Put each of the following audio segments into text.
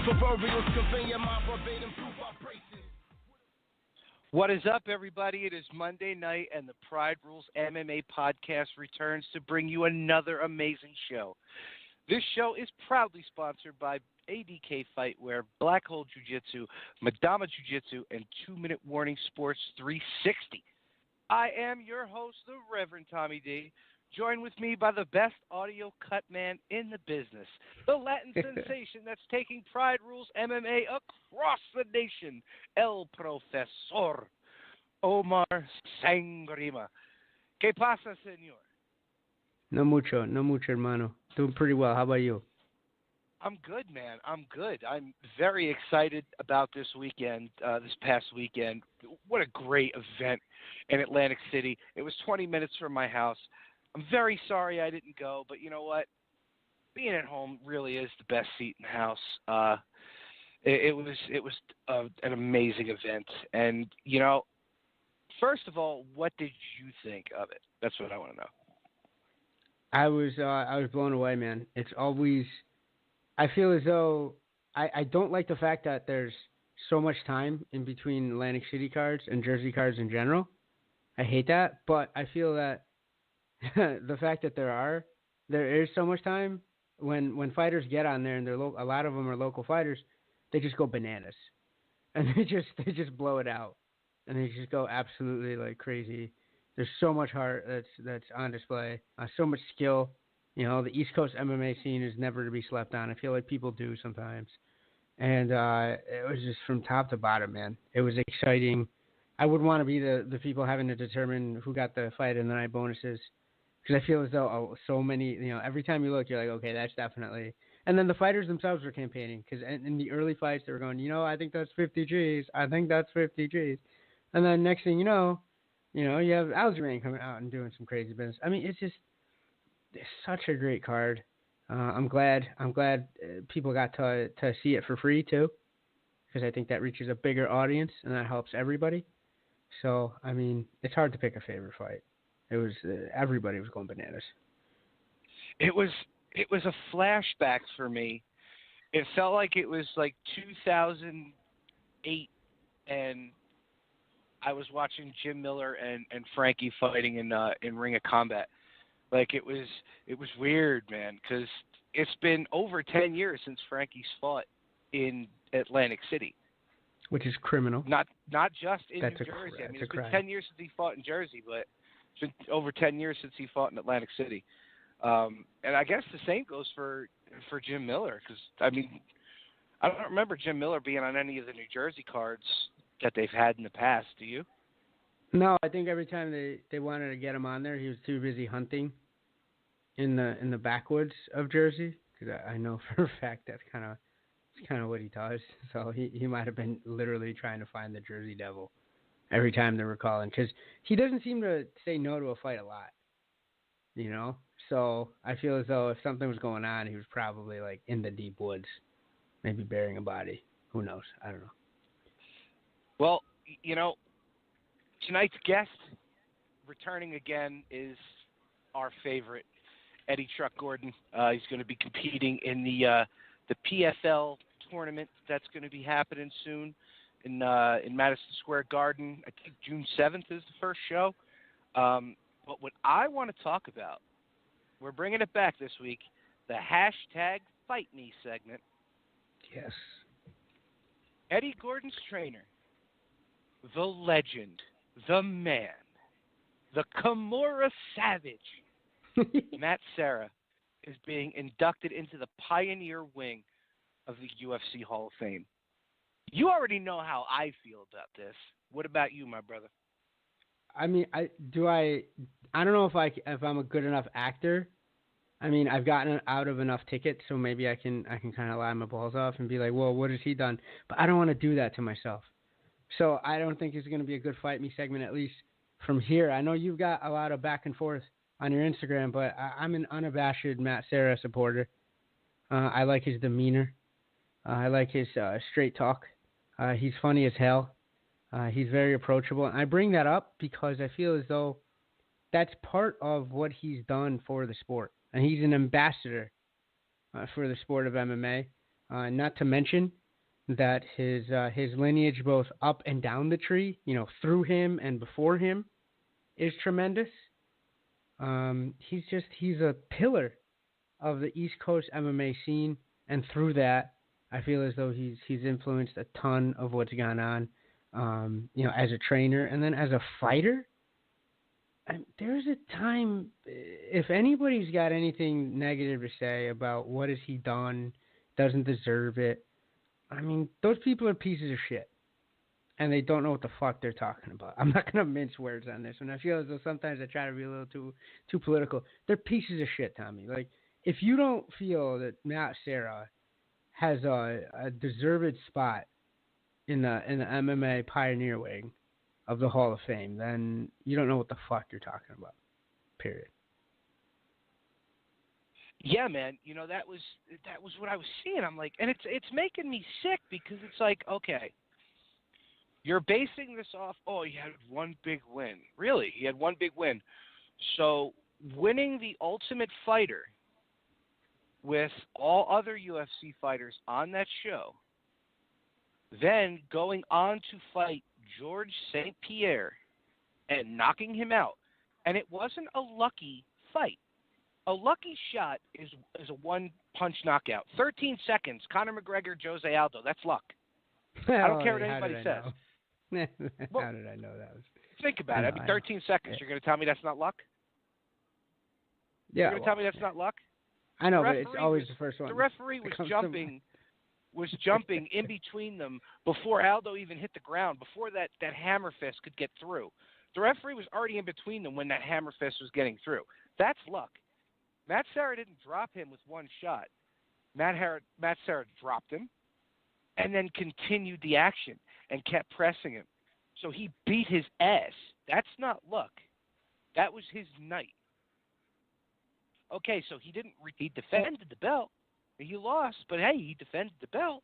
Proverbials conveying my verbatim proof vibrations. What is up, everybody? It is Monday night, and the Pride Rules MMA podcast returns to bring you another amazing show. This show is proudly sponsored by ADK Fightwear, Black Hole Jiu-Jitsu, Madama Jiu-Jitsu, and 2 Minute Warning Sports 360. I am your host, the Reverend Tommy D, joined with me by the best audio cut man in the business, the Latin sensation that's taking Pride Rules MMA across the nation, El Profesor Omar Sangrima. ¿Qué pasa, señor? No mucho, hermano. Doing pretty well. How about you? I'm good, man. I'm good. I'm very excited about this weekend, this past weekend. What a great event in Atlantic City. It was 20 minutes from my house. I'm very sorry I didn't go, but you know what? Being at home really is the best seat in the house. It was an amazing event. And, you know, first of all, what did you think of it? That's what I want to know. I was blown away, man. It's always, I feel as though I don't like the fact that there's so much time in between Atlantic City cards and Jersey cards in general. I hate that, but I feel that the fact that there is so much time when fighters get on there and a lot of them are local fighters, they just go bananas, and they just blow it out, and they just go absolutely like crazy. There's so much heart that's on display, so much skill. You know, the East Coast MMA scene is never to be slept on. I feel like people do sometimes, and it was just from top to bottom, man. It was exciting. I would want to be the people having to determine who got the fight and the night bonuses. Because I feel as though so many, you know, every time you look, you're like, okay, that's definitely. And then the fighters themselves were campaigning. Because in the early fights, they were going, you know, I think that's 50 Gs. I think that's 50 Gs. And then next thing you know, you have Aljamain coming out and doing some crazy business. I mean, it's such a great card. I'm glad people got to see it for free, too. Because I think that reaches a bigger audience, and that helps everybody. So, I mean, it's hard to pick a favorite fight. It was everybody was going bananas. It was a flashback for me. It felt like it was like 2008, and I was watching Jim Miller and Frankie fighting in Ring of Combat. Like it was weird, man, because it's been over 10 years since Frankie's fought in Atlantic City. Which is criminal. Not just in New Jersey. I mean, it's been 10 years since he fought in Jersey, but it's been over 10 years since he fought in Atlantic City. And I guess the same goes for Jim Miller, because, I mean, I don't remember Jim Miller being on any of the New Jersey cards that they've had in the past. Do you? No, I think every time they wanted to get him on there, he was too busy hunting in the backwoods of Jersey, because I know for a fact that's kind of what he does. So he might have been literally trying to find the Jersey Devil every time they were calling, because he doesn't seem to say no to a fight a lot, you know? So I feel as though if something was going on, he was probably like in the deep woods, maybe burying a body. Who knows? I don't know. Well, you know, tonight's guest, returning again, is our favorite, Eddie Truck Gordon. He's going to be competing in the PFL tournament that's going to be happening soon in Madison Square Garden. I think June 7th is the first show. But what I want to talk about, we're bringing it back this week, the hashtag Fight Me segment. Yes. Eddie Gordon's trainer, the legend, the man, the Kimura Savage, Matt Serra, is being inducted into the Pioneer Wing of the UFC Hall of Fame. You already know how I feel about this. What about you, my brother? I mean, I don't know if I'm a good enough actor. I mean, I've gotten out of enough tickets, so maybe I can kind of lie my balls off and be like, well, what has he done? But I don't want to do that to myself. So I don't think it's going to be a good Fight Me segment, at least from here. I know you've got a lot of back and forth on your Instagram, but I'm an unabashed Matt Serra supporter. I like his demeanor. I like his straight talk. He's funny as hell. He's very approachable. And I bring that up because I feel as though that's part of what he's done for the sport. And he's an ambassador for the sport of MMA. Not to mention that his lineage, both up and down the tree, through him and before him, is tremendous. He's a pillar of the East Coast MMA scene, and through that, I feel as though he's influenced a ton of what's gone on, as a trainer and then as a fighter. And there's a time, if anybody's got anything negative to say about what has he done, doesn't deserve it, I mean, those people are pieces of shit. And they don't know what the fuck they're talking about. I'm not going to mince words on this one. I feel as though sometimes I try to be a little too political. They're pieces of shit, Tommy. Like, if you don't feel that Matt Serra has a deserved spot in the MMA pioneer wing of the Hall of Fame, then you don't know what the fuck you're talking about. Period. Yeah, man. That was what I was seeing. I'm like, and it's making me sick because it's like, okay, you're basing this off. Oh, he had one big win. Really, he had one big win. So winning the Ultimate Fighter with all other UFC fighters on that show, then going on to fight George St. Pierre and knocking him out, and it wasn't a lucky fight. A lucky shot is a one-punch knockout. 13 seconds, Conor McGregor, Jose Aldo. That's luck. I don't care what anybody says. How did I know that? Think about it. 13 seconds. You're going to tell me that's not luck? Yeah. You're going to tell me that's not luck? I know, but it's always the first one. The referee was jumping in between them before Aldo even hit the ground, before that hammer fist could get through. The referee was already in between them when that hammer fist was getting through. That's luck. Matt Serra didn't drop him with one shot. Matt Serra dropped him and then continued the action and kept pressing him. So he beat his ass. That's not luck. That was his night. Okay, so he defended the belt. He lost, but hey, he defended the belt.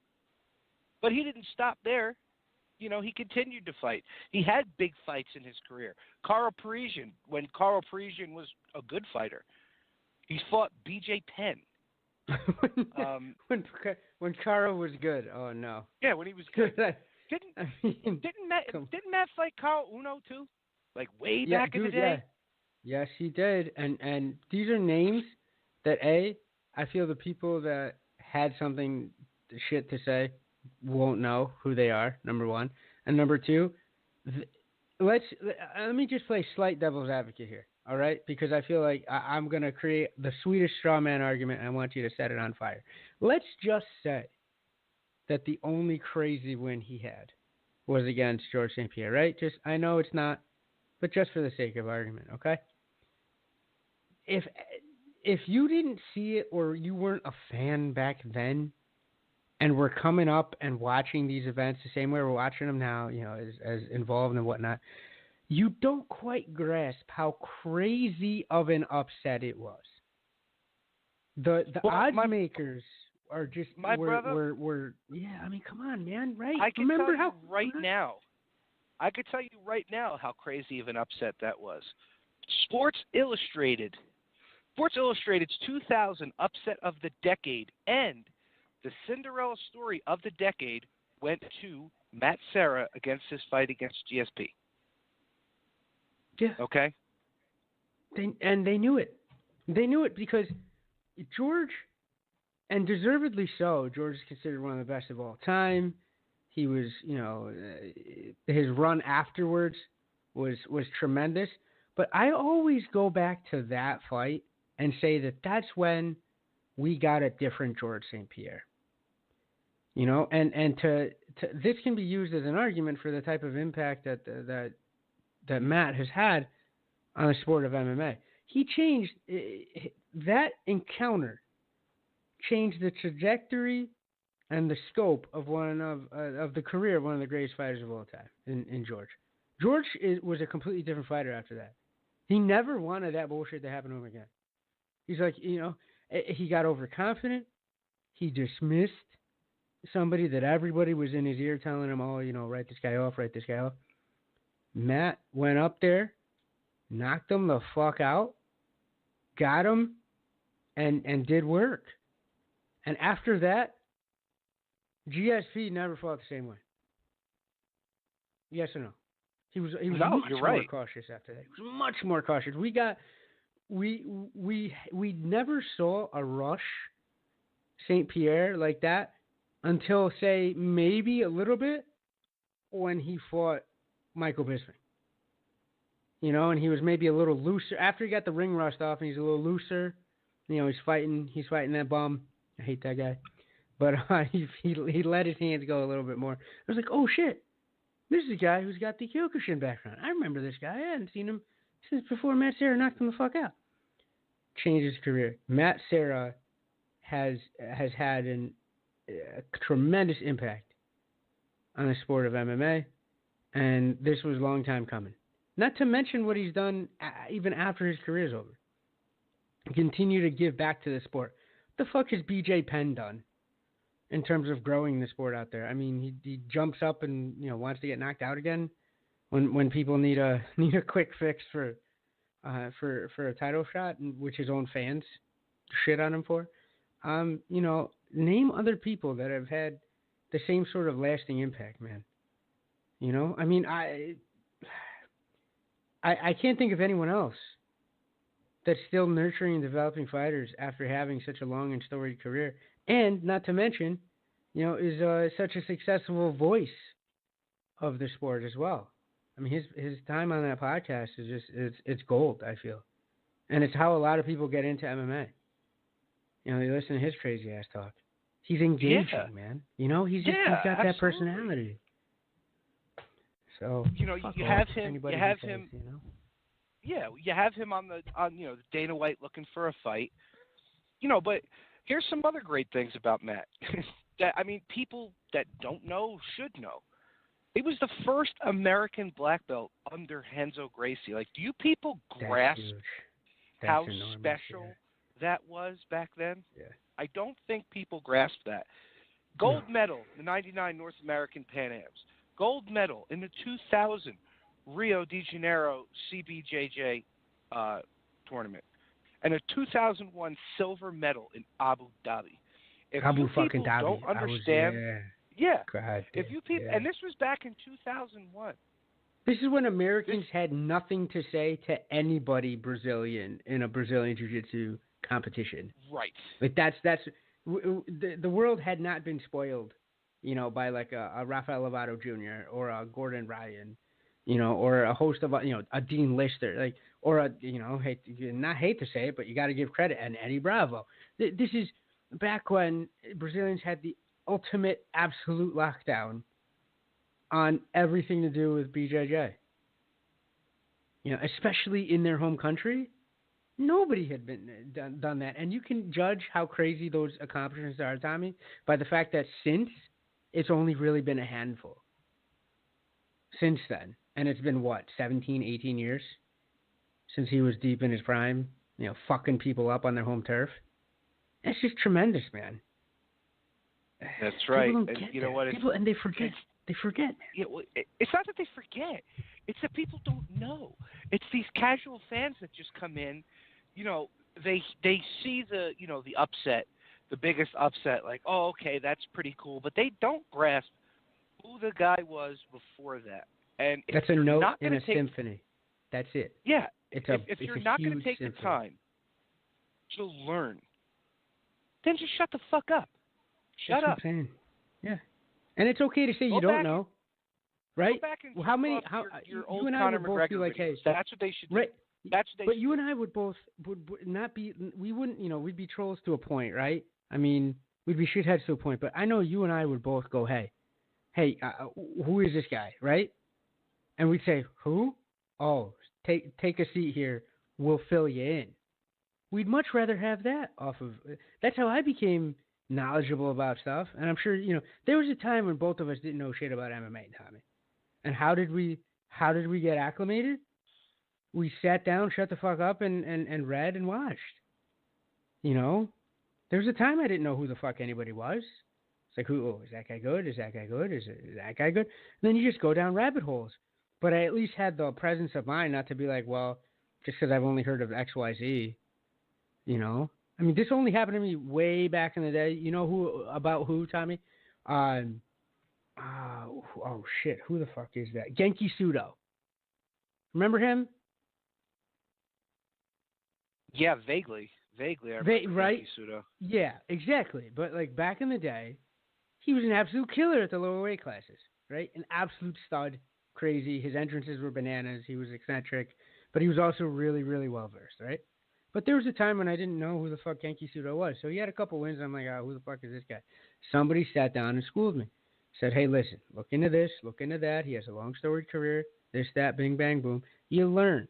But he didn't stop there. He continued to fight. He had big fights in his career. Carl Parisian, when Carl Parisian was a good fighter, he fought B.J. Penn. When Carl was good. Oh no. Yeah, when he was good. Didn't Matt fight Carl Uno too? Like way back in the day. Yeah. Yes, he did. And these are names that I feel the people that had something shit to say won't know who they are. Number one, and number two, let me just play slight devil's advocate here. All right, because I feel like I'm going to create the sweetest straw man argument, and I want you to set it on fire. Let's just say that the only crazy win he had was against George St. Pierre, right? I know it's not, but just for the sake of argument, okay? If you didn't see it or you weren't a fan back then and we're coming up and watching these events the same way we're watching them now, as involved and whatnot, you don't quite grasp how crazy of an upset it was. The odds makers are just were yeah. I mean, come on, man, right? I can tell you right now how crazy of an upset that was. Sports Illustrated's 2000 Upset of the Decade and the Cinderella Story of the Decade went to Matt Serra against his fight against GSP. Yeah. Okay. They knew it. They knew it because George, and deservedly so, George is considered one of the best of all time. He was, his run afterwards was tremendous. But I always go back to that fight and say that that's when we got a different George St. Pierre. And to this can be used as an argument for the type of impact that Matt has had on the sport of MMA. He changed that encounter, changed the trajectory and the scope of the career of one of the greatest fighters of all time in George. George was a completely different fighter after that. He never wanted that bullshit to happen to him again. He's like, he got overconfident. He dismissed somebody that everybody was in his ear telling him, oh, write this guy off. Matt went up there, knocked him the fuck out, got him, and did work. And after that, GSP never fought the same way. Yes or no? He was No, much you're more right. cautious after that. He was much more cautious. We never saw a rush St. Pierre like that until, say, maybe a little bit when he fought Michael Bisping. You know, and he was maybe a little looser after he got the ring rust off, and he's a little looser. You know, he's fighting that bum. I hate that guy, but he let his hands go a little bit more. I was like, oh shit, this is a guy who's got the Kyokushin background. I remember this guy. I hadn't seen him since before Matt Serra knocked him the fuck out. Changed his career. Matt Serra has had a tremendous impact on the sport of MMA, and this was a long time coming. Not to mention what he's done even after his career's over. Continue to give back to the sport. What the fuck has BJ Penn done in terms of growing the sport out there? I mean, he jumps up and wants to get knocked out again when people need a quick fix for a title shot, which his own fans shit on him for. Name other people that have had the same sort of lasting impact, man. I mean, I can't think of anyone else that's still nurturing and developing fighters after having such a long and storied career, and not to mention, is such a successful voice of the sport as well. I mean, his time on that podcast is just it's gold, I feel, and it's how a lot of people get into MMA. They listen to his crazy ass talk. He's engaging, man. He's got absolutely. that personality. So you have him. Yeah, you have him on Dana White looking for a fight. But here's some other great things about Matt. People that don't know should know. He was the first American black belt under Renzo Gracie. Like, do you people grasp how special that was back then? Yeah. I don't think people grasp that. Gold medal, the 99 North American Pan Ams. Gold medal in the 2000 Rio de Janeiro CBJJ tournament. And a 2001 silver medal in Abu Dhabi. If you people don't understand... God, if you people, and this was back in 2001. This is when Americans had nothing to say to anybody Brazilian in a Brazilian Jiu-Jitsu competition. Right. Like the world had not been spoiled, by like a Rafael Lovato Jr. or a Gordon Ryan, or a host of a Dean Lister, like, or a hate to say it, but you got to give credit, and Eddie Bravo. This is back when Brazilians had the ultimate absolute lockdown on everything to do with BJJ. Especially in their home country, nobody had done that. And you can judge how crazy those accomplishments are, Tommy, by the fact that since it's only really been a handful since then. And it's been 17, 18 years since he was deep in his prime, fucking people up on their home turf. That's just tremendous, man. That's right. And you know what? People, and they forget. They forget. It's not that they forget. It's that people don't know. It's these casual fans that just come in. They see the the upset, the biggest upset. Like, oh, okay, that's pretty cool. But they don't grasp who the guy was before that. And that's a note in a symphony. That's it. Yeah. If you're not going to take the time to learn, then just shut the fuck up. Shut up. What I'm saying. Yeah. And it's okay to say you don't know, right? Go back and you old and I Conor would both McGregor be like, hey, that's what they should do. Right. That's what they but should you and I would both would not be. We wouldn't. We'd be trolls to a point, right? I mean, we'd be shitheads to a point. But I know you and I would both go, hey, who is this guy, right? And we'd say, who? Oh, take a seat here. We'll fill you in. We'd much rather have that off of. That's how I became knowledgeable about stuff. And I'm sure, there was a time when both of us didn't know shit about MMA, Tommy. And how did we get acclimated? We sat down, shut the fuck up, and read and watched. There was a time I didn't know who the fuck anybody was. It's like, is that guy good? Is that guy good? Is that guy good? And then you just go down rabbit holes. But I at least had the presence of mind not to be like, well, just because I've only heard of XYZ, I mean, this only happened to me way back in the day. You know who, Tommy? Um, oh shit, who the fuck is that? Genki Sudo. Remember him? Yeah, vaguely. Vaguely, I remember Right? Genki Sudo. Yeah, exactly. But like back in the day, he was an absolute killer at the lower weight classes, right? An absolute stud, crazy. His entrances were bananas. He was eccentric, but he was also really, really well versed, right? But there was a time when I didn't know who the fuck Genki Sudo was. So he had a couple wins. And I'm like, oh, who the fuck is this guy? Somebody sat down and schooled me. Said, hey, listen, look into this, look into that. He has a long storied career. This, that, bing, bang, boom. You learn.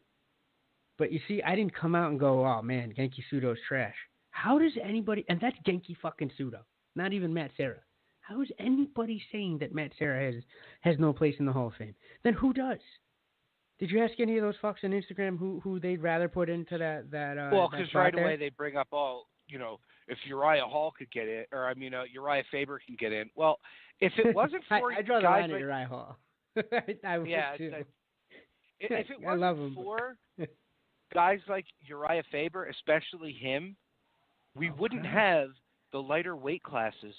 But you see, I didn't come out and go, oh man, Genki Sudo's trash. How does anybody, and that's Genki fucking Sudo, not even Matt Serra. How is anybody saying that Matt Serra has no place in the Hall of Fame? Then who does? Did you ask any of those fucks on Instagram who they'd rather put into Well, that because spot right there? away they bring up all, if Uriah Hall could get in, or Uriah Faber can get in. Well, if it wasn't for I draw the guys line at like, Uriah Hall. I would yeah, too. if it I love wasn't him. for guys like Uriah Faber, especially him, we wouldn't have the lighter weight classes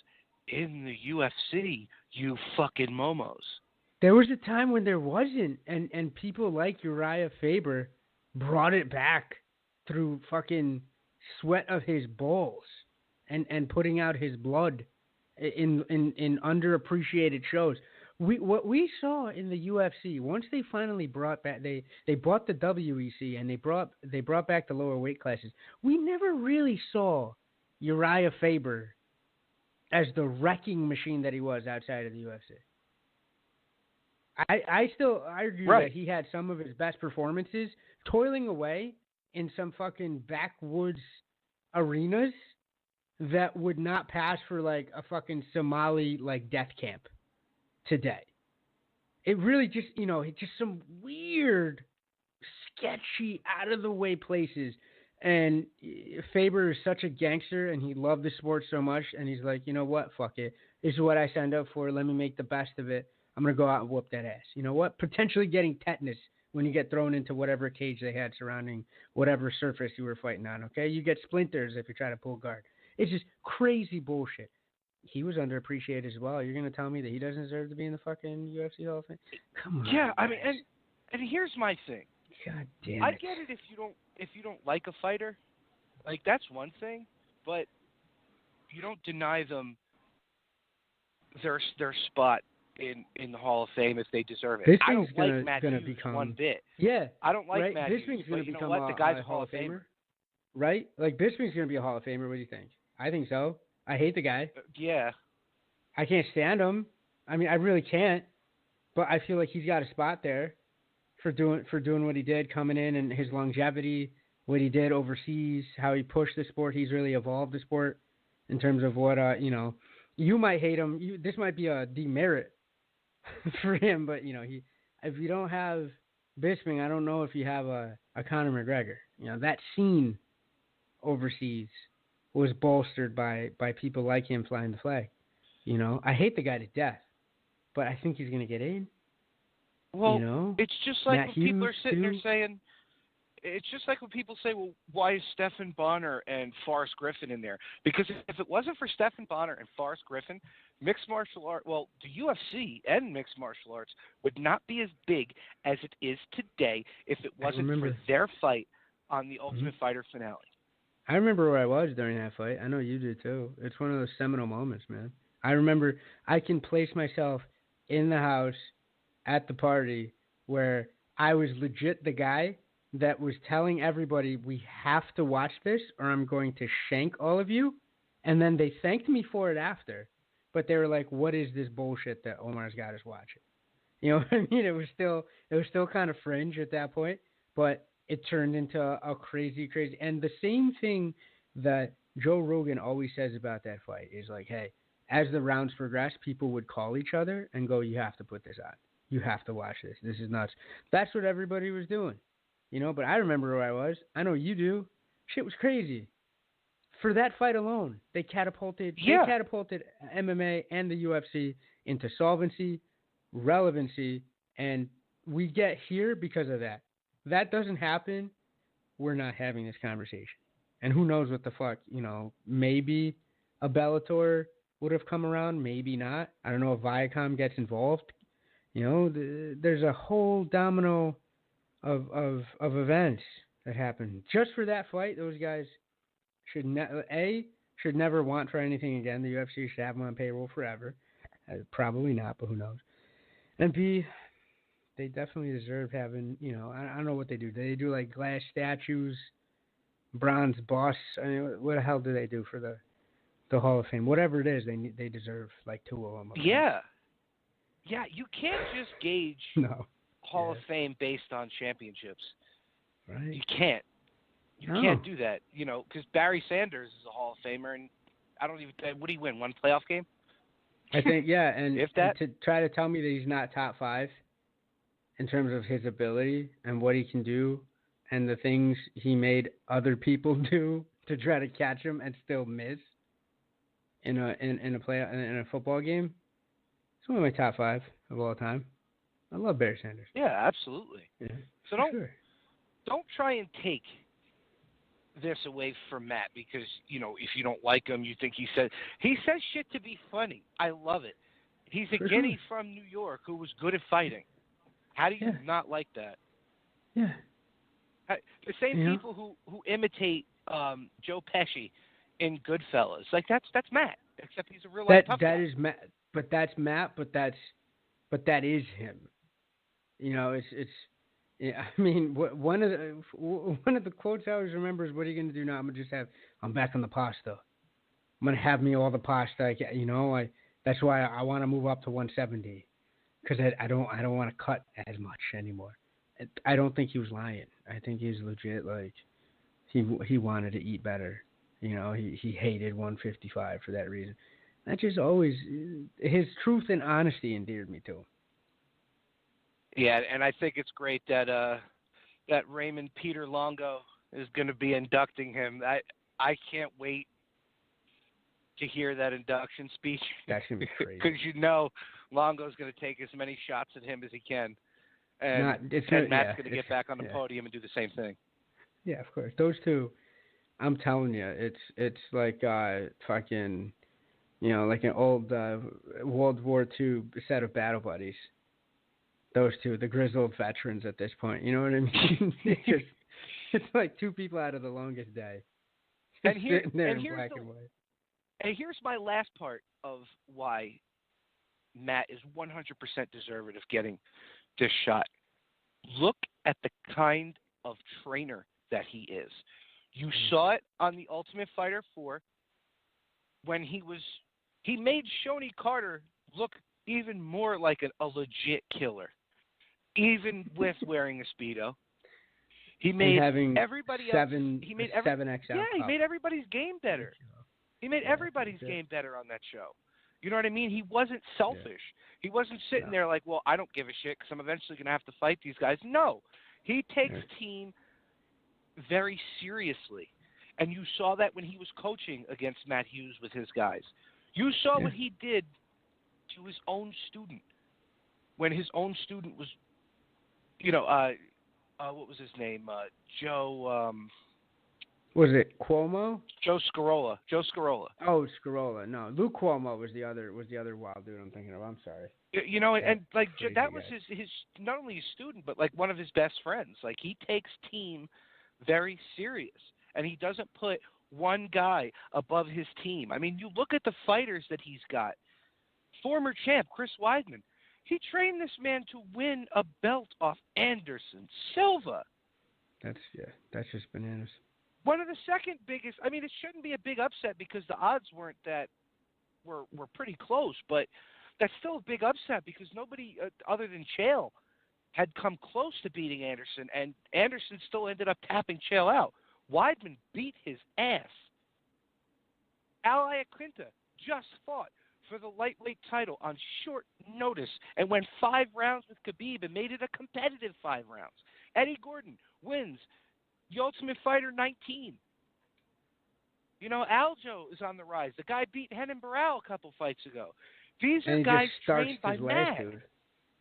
in the UFC, you fucking momos. There was a time when there wasn't, and people like Uriah Faber brought it back through fucking sweat of his balls and putting out his blood in underappreciated shows. What we saw in the UFC, once they finally brought back they bought the WEC and they brought back the lower weight classes. We never really saw Uriah Faber as the wrecking machine that he was outside of the UFC. I still argue that he had some of his best performances toiling away in some fucking backwoods arenas that would not pass for like a fucking Somali like death camp today. It really just, just some weird, sketchy, out of the way places. And Faber is such a gangster and he loved the sport so much. And he's like, you know what? Fuck it. This is what I signed up for. Let me make the best of it. I'm going to go out and whoop that ass. You know what? Potentially getting tetanus when you get thrown into whatever cage they had surrounding whatever surface you were fighting on, okay? You get splinters if you try to pull guard. It's just crazy bullshit. He was underappreciated as well. You're going to tell me that he doesn't deserve to be in the fucking UFC Hall of Fame? Come on. Yeah, guys. I mean, and here's my thing. God damn it. I get it if you don't like a fighter, like that's one thing, but you don't deny them their spot in the Hall of Fame if they deserve it. Bisping's I don't like Matt gonna Hughes become, one bit. Yeah. I don't like right? Matt Bisping's Hughes, gonna but you know become what? The guy's a Hall of Famer. Right? Like Bisping's gonna be a Hall of Famer. What do you think? I think so. I hate the guy. Yeah. I can't stand him. I mean, I really can't. But I feel like he's got a spot there for doing what he did, coming in and his longevity, what he did overseas, how he pushed the sport. He's really evolved the sport in terms of what you might hate him. This might be a demerit for him, but if you don't have Bisping, I don't know if you have a Conor McGregor. That scene overseas was bolstered by people like him flying the flag. I hate the guy to death, but I think he's going to get in. Well, it's just like Matt when people are Hughes, sitting there too. saying, it's just like when people say, well, why is Stephan Bonner and Forrest Griffin in there? Because if it wasn't for Stephan Bonner and Forrest Griffin, mixed martial art, well, the UFC and mixed martial arts would not be as big as it is today if it wasn't for their fight on the Ultimate Fighter finale. I remember where I was during that fight. I know you do too. It's one of those seminal moments, man. I remember I can place myself in the house at the party where I was legit the guy that was telling everybody, we have to watch this or I'm going to shank all of you. And then they thanked me for it after. But they were like, what is this bullshit that Omar's got us watching? You know what I mean? It was still kind of fringe at that point, but it turned into a crazy. And the same thing that Joe Rogan always says about that fight is like, hey, as the rounds progressed, people would call each other and go, you have to put this on. You have to watch this. This is nuts. That's what everybody was doing. But I remember where I was. I know you do. Shit was crazy. For that fight alone, they catapulted MMA and the UFC into solvency, relevancy, and we get here because of that. That doesn't happen, we're not having this conversation. And who knows what the fuck, maybe a Bellator would have come around, maybe not. I don't know if Viacom gets involved. There's a whole domino of events that happen just for that fight. Those guys should never want for anything again. The UFC should have them on payroll forever. Probably not, but who knows? And B, they definitely deserve having. I don't know what they do. Do they do like glass statues, bronze busts? I mean, what the hell do they do for the Hall of Fame? Whatever it is, they deserve like two of them. Yeah. Yeah, you can't just gauge No. Hall of Fame based on championships. Right. You can't. You can't do that, because Barry Sanders is a Hall of Famer, and I don't even. What did he win? One playoff game? I think, yeah, and if that, to try to tell me that he's not top 5 in terms of his ability and what he can do and the things he made other people do to try to catch him and still miss in a football game, it's one of my top 5 of all time. I love Barry Sanders. Yeah, absolutely. Yeah, so don't try and take this away from Matt because, if you don't like him, you think he says shit to be funny. I love it. He's a guinea from New York who was good at fighting. How do you not like that? Yeah. The same people who imitate Joe Pesci in Goodfellas. Like that's Matt, except he's a real life tough guy. That is Matt, but that's Matt, but that is him. It's yeah, I mean, one of the quotes I always remember is, "What are you going to do now? I'm back on the pasta. I'm going to have me all the pasta. That's why I want to move up to 170 because I don't want to cut as much anymore." I don't think he was lying. I think he was legit. Like he wanted to eat better. He hated 155 for that reason. That just always his truth and honesty endeared me to him. Yeah, and I think it's great that Raymond Peter Longo is going to be inducting him. I can't wait to hear that induction speech. That's going to be crazy. Because Longo's going to take as many shots at him as he can. And Matt's going to get back on the podium and do the same thing. Yeah, of course. Those two, I'm telling you, it's like fucking, like an old World War II set of battle buddies. Those two, the grizzled veterans at this point. You know what I mean? It's like two people out of The Longest Day. Sitting there in black and white. And here's my last part of why Matt is 100% deserving of getting this shot. Look at the kind of trainer that he is. You saw it on The Ultimate Fighter 4 when he made Shoney Carter look even more like a legit killer. Even with wearing a Speedo, he made everybody else. He made 7XL. Yeah, he made everybody's game better. He made everybody's game better on that show. You know what I mean? He wasn't selfish. Yeah. He wasn't sitting there like, well, I don't give a shit because I'm eventually going to have to fight these guys. No, he takes team very seriously, and you saw that when he was coaching against Matt Hughes with his guys. You saw what he did to his own student when his own student was. What was his name? Joe. Was it Cuomo? Joe Scarola. Oh, Scarola. No, Luke Cuomo was the other wild dude I'm thinking of. I'm sorry. And like that was his not only his student but like one of his best friends. Like he takes team very serious, and he doesn't put one guy above his team. I mean, you look at the fighters that he's got. Former champ Chris Weidman. He trained this man to win a belt off Anderson Silva. That's just bananas. One of the second biggest. I mean, it shouldn't be a big upset because the odds weren't that were pretty close, but that's still a big upset because nobody other than Chael had come close to beating Anderson, and Anderson still ended up tapping Chael out. Weidman beat his ass. Al Iaquinta just fought for the lightweight title on short notice and went 5 rounds with Khabib and made it a competitive 5 rounds. Eddie Gordon wins the Ultimate Fighter 19. Aljo is on the rise. The guy beat Renan Barão a couple fights ago. These are guys trained by Matt. Dude.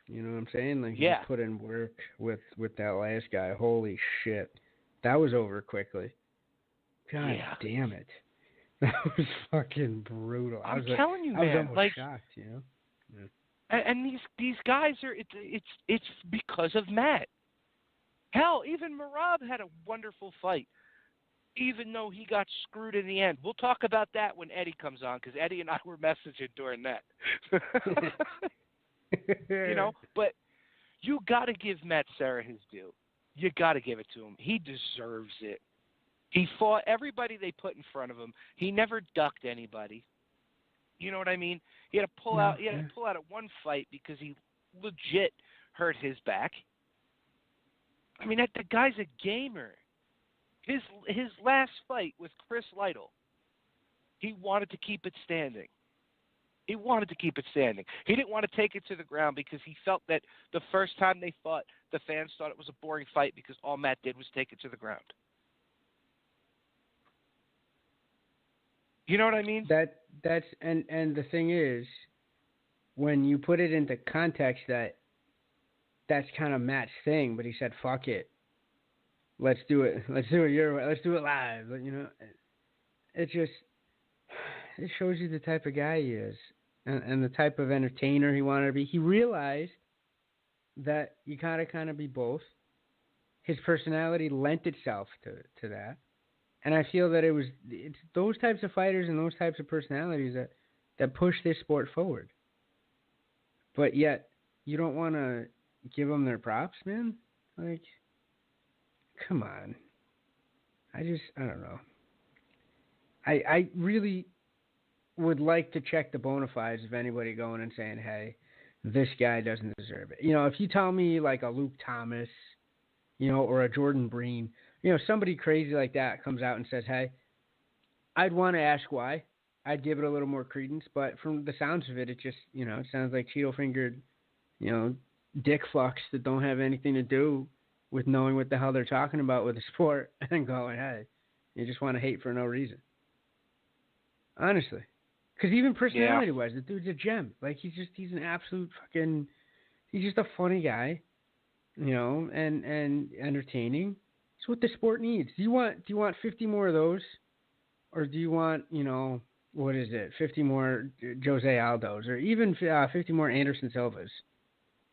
You know what I'm saying? Like, he put in work with that last guy. Holy shit. That was over quickly. God damn it. That was fucking brutal. I'm telling you, I was man. almost Like, shocked, you know. Yeah. and these guys are it's because of Matt. Hell, even Marab had a wonderful fight, even though he got screwed in the end. We'll talk about that when Eddie comes on, because Eddie and I were messaging during that. You know, but you got to give Matt Serra his due. You got to give it to him. He deserves it. He fought everybody they put in front of him. He never ducked anybody. You know what I mean? He had to pull out. He had to pull out at one fight because he legit hurt his back. I mean, the guy's a gamer. His last fight with Chris Lytle, he wanted to keep it standing. He wanted to keep it standing. He didn't want to take it to the ground because he felt that the first time they fought, the fans thought it was a boring fight because all Matt did was take it to the ground. You know what I mean? That's and the thing is, when you put it into context, that's kind of Matt's thing. But he said, "Fuck it, let's do it. Let's do it your way. Let's do it live." You know, it shows you the type of guy he is, and the type of entertainer he wanted to be. He realized that you gotta kind of be both. His personality lent itself to that. And I feel that it's those types of fighters and those types of personalities that push this sport forward. But yet, you don't want to give them their props, man? Like, come on. I don't know. I really would like to check the bona fides of anybody going and saying, hey, this guy doesn't deserve it. You know, if you tell me like a Luke Thomas, you know, or a Jordan Breen, you know, somebody crazy like that comes out and says, hey, I'd want to ask why. I'd give it a little more credence. But from the sounds of it, it just, you know, it sounds like Cheeto-fingered, you know, dick fucks that don't have anything to do with knowing what the hell they're talking about with the sport and going, hey, you just want to hate for no reason. Honestly. Because even personality-wise, the dude's a gem. Like, he's an absolute fucking, he's just a funny guy, you know, and entertaining. It's what the sport needs. Do you want 50 more of those, or do you want, you know, what is it, 50 more Jose Aldos, or even 50 more Anderson Silvas?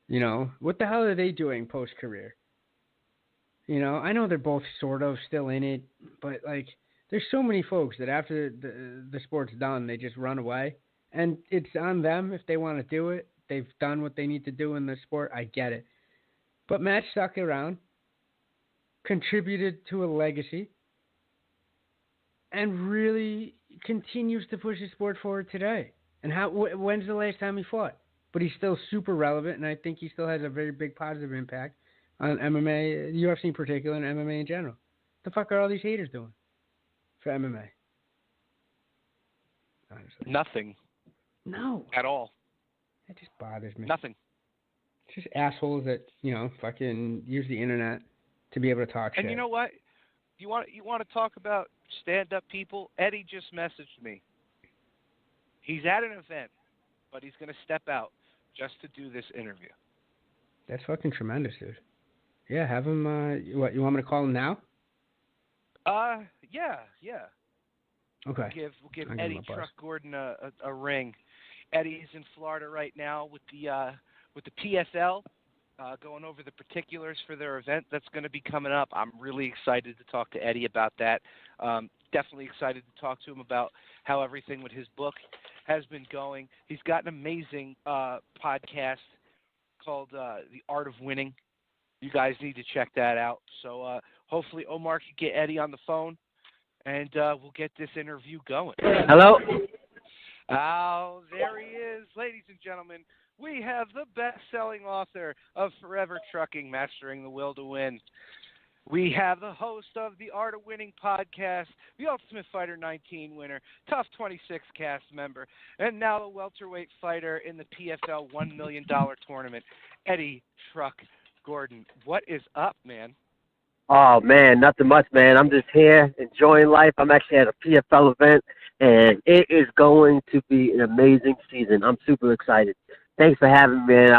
You know, what the hell are they doing post-career? You know, I know they're both sort of still in it, but like, there's so many folks that after the sport's done, they just run away, and it's on them if they want to do it. They've done what they need to do in the sport. I get it, but Matt stuck around, contributed to a legacy, and really continues to push the sport forward today. And when's the last time he fought? But he's still super relevant, and I think he still has a very big positive impact on MMA, UFC in particular, and MMA in general. The fuck are all these haters doing for MMA? Honestly. Nothing. No. At all. That just bothers me. Nothing. It's just assholes that, you know, fucking use the internet to be able to talk shit. And you know what? You want to talk about stand-up people? Eddie just messaged me. He's at an event, but he's going to step out just to do this interview. That's fucking tremendous, dude. Yeah, have him, what, you want me to call him now? Yeah. Okay. We'll give Eddie Truck Gordon a ring. Eddie's in Florida right now with the PFL, going over the particulars for their event that's going to be coming up. I'm really excited to talk to Eddie about that. Definitely excited to talk to him about how everything with his book has been going. He's got an amazing podcast called The Art of Winning. You guys need to check that out. So hopefully Omar can get Eddie on the phone, and we'll get this interview going. Hello? Oh, there he is. Ladies and gentlemen, we have the best-selling author of Forever Trucking, Mastering the Will to Win. We have the host of the Art of Winning podcast, the Ultimate Fighter 19 winner, Tough 26 cast member, and now the welterweight fighter in the PFL $1 million tournament, Eddie Truck Gordon. What is up, man? Oh, man, nothing much, man. I'm just here enjoying life. I'm actually at a PFL event, and it is going to be an amazing season. I'm super excited. Thanks for having me, man.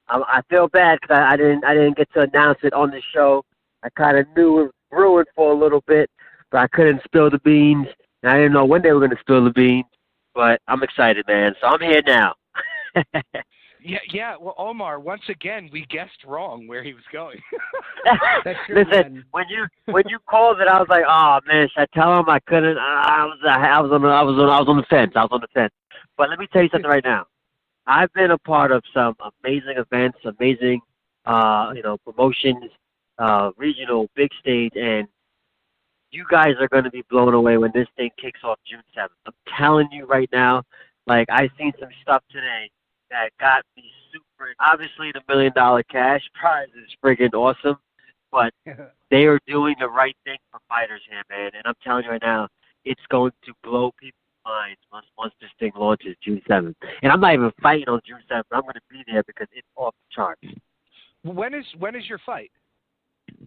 I feel bad because I didn't get to announce it on the show. I kind of knew it was ruined for a little bit, but I couldn't spill the beans. and I didn't know when they were going to spill the beans, but I'm excited, man. So I'm here now. Yeah. Well, Omar, once again, we guessed wrong where he was going. That's true, Listen, man. when you called it, I was like, oh man, should I tell him I couldn't? I was on the fence. I was on the fence. But let me tell you something right now. I've been a part of some amazing events, amazing, promotions, regional, big stage, and you guys are going to be blown away when this thing kicks off June 7th. I'm telling you right now, like, I seen some stuff today that got me super. Obviously, the $1 million cash prize is friggin' awesome, but they are doing the right thing for fighters here, man. And I'm telling you right now, it's going to blow people's minds once this thing launches June 7th. And I'm not even fighting on June 7th. I'm going to be there because it's off the charts. When is your fight?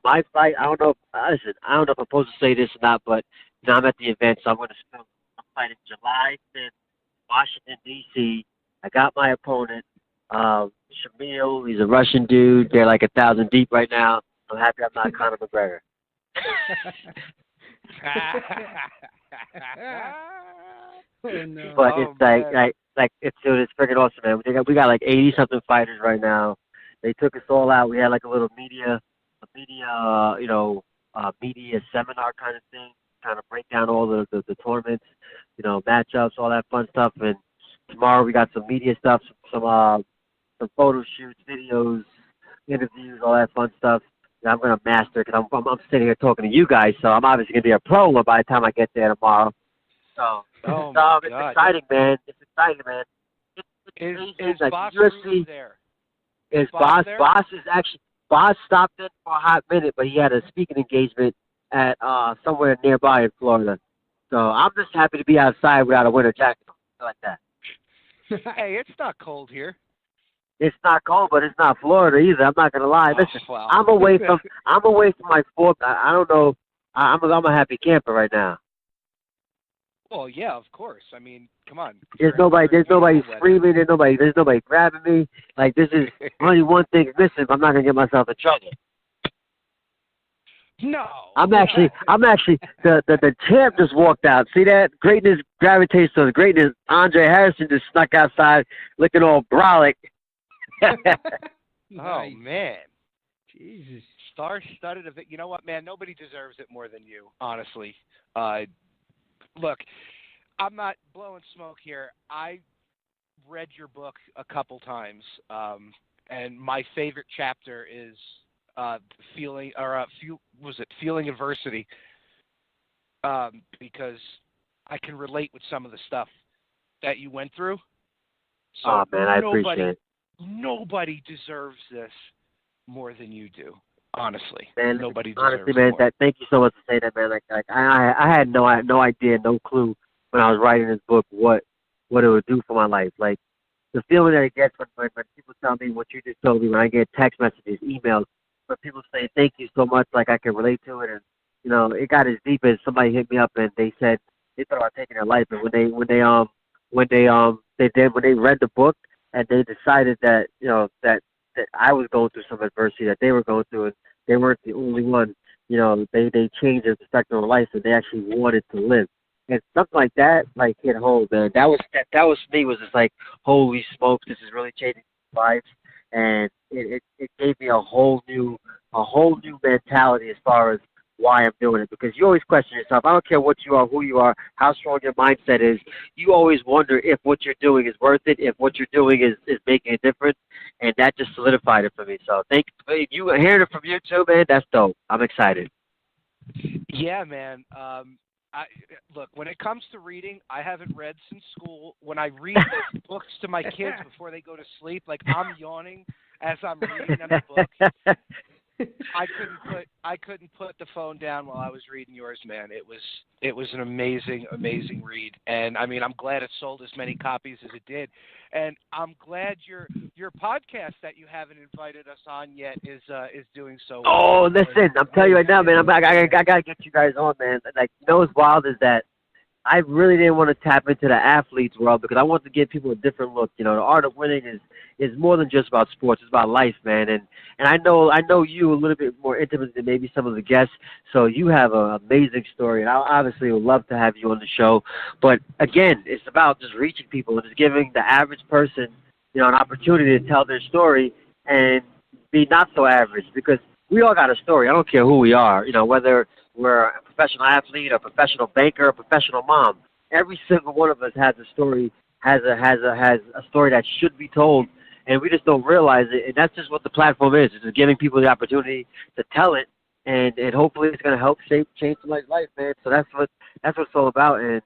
My fight, I don't know. Listen, I don't know if I'm supposed to say this or not, but I'm at the event, so I'm going to spill. I'm fighting July 5th, Washington D.C. I got my opponent, Shamil. He's a Russian dude. They're like 1,000 deep right now. I'm happy I'm not Conor McGregor. Oh, no. But Oh, it's freaking awesome, man. We got like 80 something fighters right now. They took us all out. We had like a little media seminar kind of thing, kind of break down all the tournaments, matchups, all that fun stuff. And tomorrow we got some media stuff, some photo shoots, videos, interviews, all that fun stuff. And I'm gonna master because I'm sitting here talking to you guys, so I'm obviously gonna be a pro by the time I get there tomorrow. So, oh my it's God. exciting, man. It's exciting, man. Is like Boss UFC Rules there? is Boss Boss there? is actually Boss stopped in for a hot minute, but he had a speaking engagement at somewhere nearby in Florida. So I'm just happy to be outside without a winter jacket on, like that. Hey, it's not cold here. It's not cold, but it's not Florida either. I'm not gonna lie. Listen, Oh, well. I'm away from my fourth. I don't know. I'm a happy camper right now. Well, yeah, of course. I mean, come on. There's You're nobody in beautiful weather. screaming. There's nobody grabbing me. Like, this is only one thing missing. I'm not gonna get myself in trouble. No. I'm actually the champ just walked out. See that? Greatness gravitates to greatness. Andre Harrison just snuck outside looking all brolic. Oh, Nice. man. Jesus. Star-studded event. You know what, man? Nobody deserves it more than you, honestly. Look, I'm not blowing smoke here. I read your book a couple times, and my favorite chapter is feeling adversity, because I can relate with some of the stuff that you went through. So Oh man, I appreciate it. Nobody deserves this more than you do. Honestly, Man, nobody deserves honestly, man, more. thank you so much for saying that, man. Like I had no idea, no clue when I was writing this book what it would do for my life. Like the feeling that it gets when people tell me what you just told me, when I get text messages, emails, when people say thank you so much, like I can relate to it, and it got as deep as somebody hit me up and they said they thought about taking their life, and when they read the book and they decided that that I was going through some adversity that they were going through, and they weren't the only one. They changed their perspective on life, and they actually wanted to live. And something like that, like hit home, man. That was me. Was just like, holy smokes, this is really changing lives, and it gave me a whole new mentality as far as why I'm doing it. Because you always question yourself. I don't care what you are, who you are, how strong your mindset is. You always wonder if what you're doing is worth it, if what you're doing is making a difference, and that just solidified it for me. So thank you. Hearing it from you too, man. That's dope. I'm excited. Yeah, man. Look, when it comes to reading, I haven't read since school. When I read books to my kids before they go to sleep, like I'm yawning as I'm reading them the books. I couldn't put the phone down while I was reading yours, man. It was an amazing read, and I mean I'm glad it sold as many copies as it did, and I'm glad your podcast that you haven't invited us on yet is doing so well. Oh, listen, I'm telling you right now, man. I gotta get you guys on, man. Like, what's wild is that I really didn't want to tap into the athlete's world because I want to give people a different look. You know, the art of winning is more than just about sports. It's about life, man. And I know you a little bit more intimate than maybe some of the guests. So you have an amazing story, and I obviously would love to have you on the show. But again, it's about just reaching people and just giving the average person, you know, an opportunity to tell their story and be not so average because we all got a story. I don't care who we are, you know, whether we're a professional athlete, a professional banker, a professional mom. Every single one of us has a story, has a story that should be told, and we just don't realize it. And that's just what the platform is. It's just giving people the opportunity to tell it, and hopefully it's going to help change somebody's life, man. So that's what it's all about, and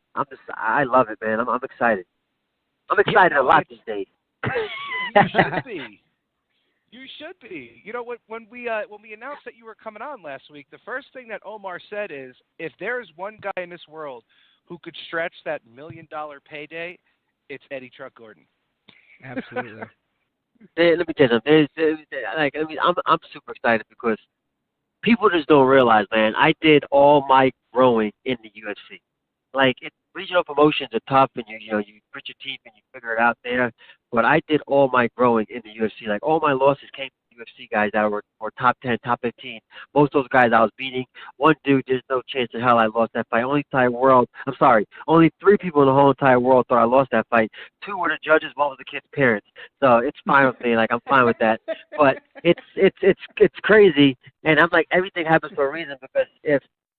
I love it, man. I'm excited. I'm excited a lot these days. You should be. You should be. You know, when we announced that you were coming on last week, the first thing that Omar said is, if there is one guy in this world who could stretch that $1 million payday, it's Eddie Truck Gordon. Absolutely. Let me tell you something. I'm super excited because people just don't realize, man. I did all my growing in the UFC. Like, regional promotions are tough, and you grit your teeth and you figure it out there. But I did all my growing in the UFC. Like, all my losses came from UFC guys that were top 10, top 15. Most of those guys I was beating. One dude, there's no chance in hell I lost that fight. Only three people in the whole entire world thought I lost that fight. Two were the judges, one was the kid's parents. So it's fine with me. Like, I'm fine with that. But it's crazy, and I'm like, everything happens for a reason because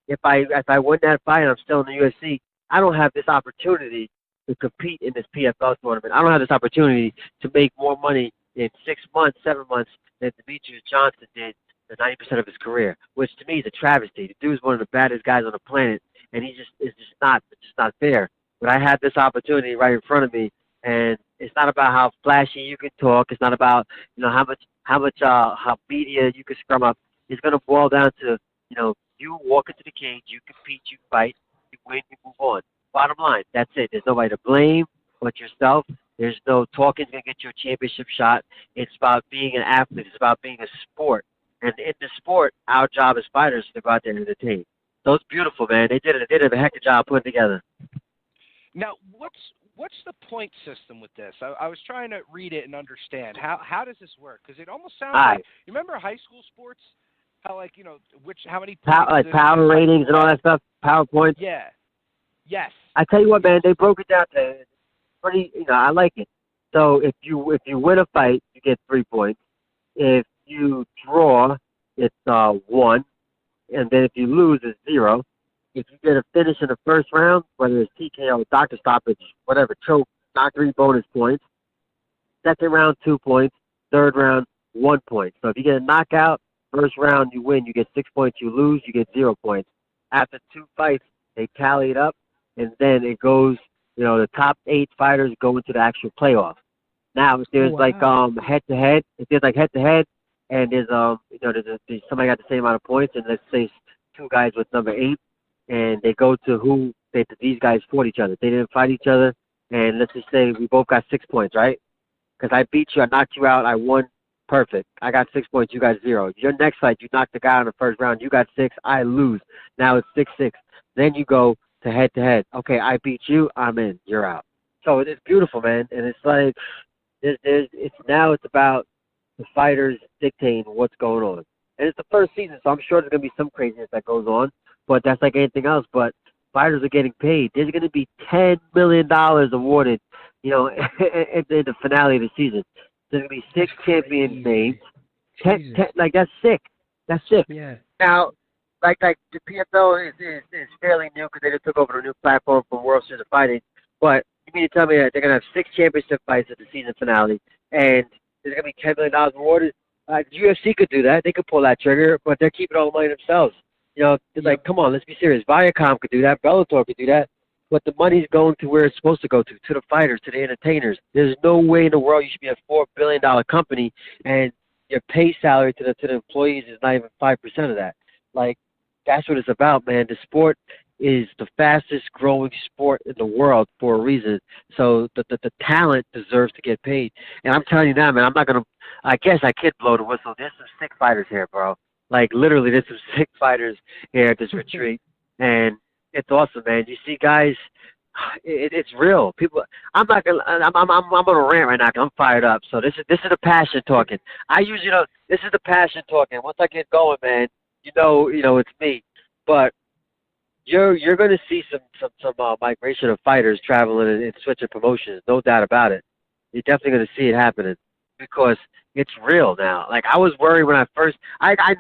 if I win that fight and I'm still in the UFC, I don't have this opportunity to compete in this PFL tournament. I don't have this opportunity to make more money in 6 months, 7 months than Demetrious Johnson did the 90% of his career, which to me is a travesty. The dude's one of the baddest guys on the planet, and it's just not fair. But I have this opportunity right in front of me, and it's not about how flashy you can talk. It's not about how media you can scrum up. It's going to boil down to you walk into the cage, you compete, you fight, you win, you move on. Bottom line, that's it. There's nobody to blame but yourself. There's no talking going to get you a championship shot. It's about being an athlete. It's about being a sport. And in the sport, our job as fighters is to go out there and entertain. So it's beautiful, man. They did a heck of a job putting it together. Now, what's the point system with this? I was trying to read it and understand. How does this work? Because it almost sounds like, you remember high school sports? How, like, how many points? Power ratings and all that stuff, PowerPoints. Yeah. Yes. I tell you what, man, they broke it down to pretty. I like it. So if you win a fight, you get 3 points. If you draw, it's 1, and then if you lose, it's 0. If you get a finish in the first round, whether it's TKO, doctor stoppage, whatever, choke, knock 3 bonus points. Second round, 2 points. Third round, 1 point. So if you get a knockout, first round you win, you get 6 points. You lose, you get 0 points. After 2 fights, they tally it up, and then it goes. The top 8 fighters go into the actual playoff. Now, if there's head-to-head, and there's there's somebody got the same amount of points, and let's say 2 guys with number 8, and they go to these guys fought each other. They didn't fight each other, and let's just say we both got 6 points, right? Because I beat you, I knocked you out, I won, perfect. I got 6 points, you got 0. Your next fight, you knocked the guy in the first round, you got 6, I lose. Now it's 6-6. Then you go to head-to-head. Okay, I beat you, I'm in, you're out. So it's beautiful, man, and it's like it's about the fighters dictating what's going on. And it's the first season, so I'm sure there's going to be some craziness that goes on, but that's like anything else. But fighters are getting paid. There's going to be $10 million awarded, in the finale of the season. There's going to be 6 champions named. 10, like, that's sick. That's sick. Yeah. Now, like the PFL is fairly new because they just took over the new platform from World Series of Fighting. But you mean to tell me that they're going to have 6 championship fights at the season finale, and there's going to be $10 million awarded? The UFC could do that. They could pull that trigger, but they're keeping all the money themselves. It's like, come on, let's be serious. Viacom could do that. Bellator could do that. But the money's going to where it's supposed to go to the fighters, to the entertainers. There's no way in the world you should be a $4 billion company, and your pay salary to the employees is not even 5% of that. Like, that's what it's about, man. The sport is the fastest growing sport in the world for a reason. So the talent deserves to get paid. And I'm telling you now, man, I guess I could blow the whistle. There's some sick fighters here, bro. Like, literally, there's some sick fighters here at this retreat. And It's awesome, man. You see, guys, it's real. People, I'm not gonna. I'm on a rant right now 'cause I'm fired up. So this is the passion talking. I usually don't. This is the passion talking. Once I get going, man, it's me. But you're going to see some migration of fighters traveling and switching promotions. No doubt about it. You're definitely going to see it happening because it's real now. Like I was worried when I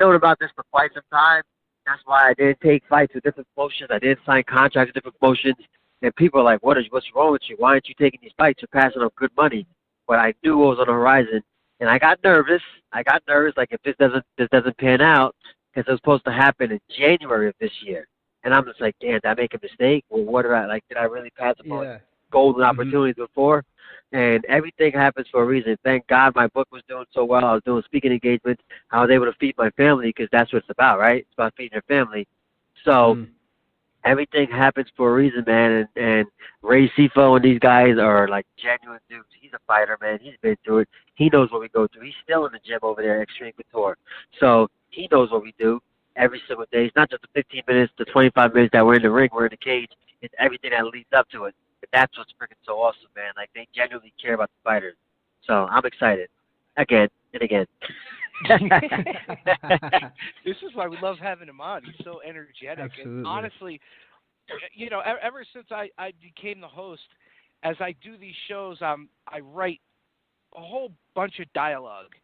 known about this for quite some time. That's why I didn't take fights with different promotions. I didn't sign contracts with different promotions. And people are like, what's wrong with you? Why aren't you taking these fights? You're passing on good money. But I knew what was on the horizon, and I got nervous. Like if this doesn't pan out, because it was supposed to happen in January of this year. And I'm just like, damn, did I make a mistake? Well, what did I really pass upon golden opportunities before? And everything happens for a reason. Thank God my book was doing so well. I was doing speaking engagements. I was able to feed my family because that's what it's about, right? It's about feeding your family. So everything happens for a reason, man. And Ray Sifo and these guys are like genuine dudes. He's a fighter, man. He's been through it. He knows what we go through. He's still in the gym over there at Extreme Couture. So he knows what we do every single day. It's not just the 15 minutes, the 25 minutes that we're in the ring, we're in the cage. It's everything that leads up to it. But that's what's freaking so awesome, man. Like, they genuinely care about the fighters. So I'm excited. Again and again. This is why we love having him on. He's so energetic. Absolutely. And honestly, ever since I became the host, as I do these shows, I write a whole bunch of dialogue.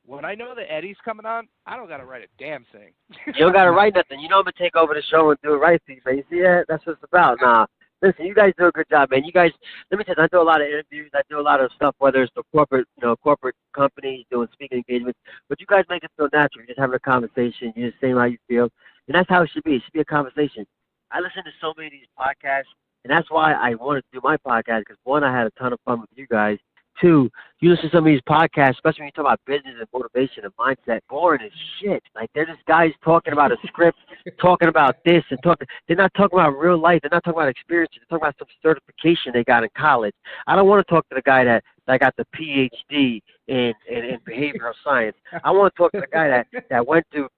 When I know that Eddie's coming on, I don't got to write a damn thing. You don't got to write nothing. You know I'm going to take over the show and do it right for you, man. You see that? That's what it's about. Nah. Listen, you guys do a good job, man. You guys, let me tell you, I do a lot of interviews. I do a lot of stuff, whether it's for corporate companies doing speaking engagements. But you guys make it feel natural. You're just having a conversation. You're just saying how you feel. And that's how it should be. It should be a conversation. I listen to so many of these podcasts, and that's why I wanted to do my podcast because, one, I had a ton of fun with you guys. Two, you listen to some of these podcasts, especially when you talk about business and motivation and mindset, boring as shit. Like, they're just guys talking about a script, talking about this, and they're not talking about real life. They're not talking about experiences. They're talking about some certification they got in college. I don't want to talk to the guy that got the PhD in behavioral science. I want to talk to the guy that went through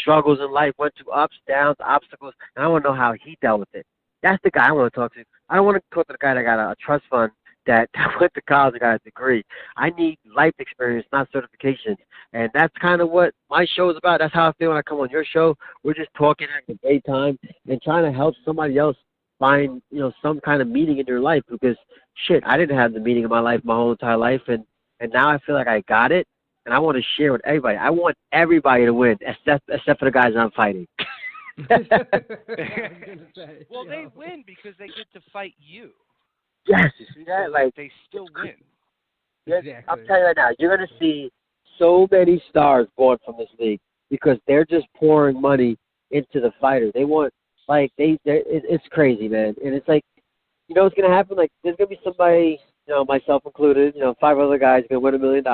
struggles in life, went through ups, downs, obstacles, and I want to know how he dealt with it. That's the guy I want to talk to. I don't want to talk to the guy that got a trust fund that went to college and got a degree. I need life experience, not certifications. And that's kind of what my show is about. That's how I feel when I come on your show. We're just talking, having a great time, and trying to help somebody else find, some kind of meaning in their life because, shit, I didn't have the meaning of my life my whole entire life, and now I feel like I got it, and I want to share with everybody. I want everybody to win, except for the guys I'm fighting. Well, they win because they get to fight you. Yes, you see that? Like, they still win. Exactly. I'm telling you right now, you're going to see so many stars born from this league because they're just pouring money into the fighter. They want, like, it's crazy, man. And it's like, what's going to happen? Like, there's going to be somebody, myself included, 5 other guys going to win $1 million.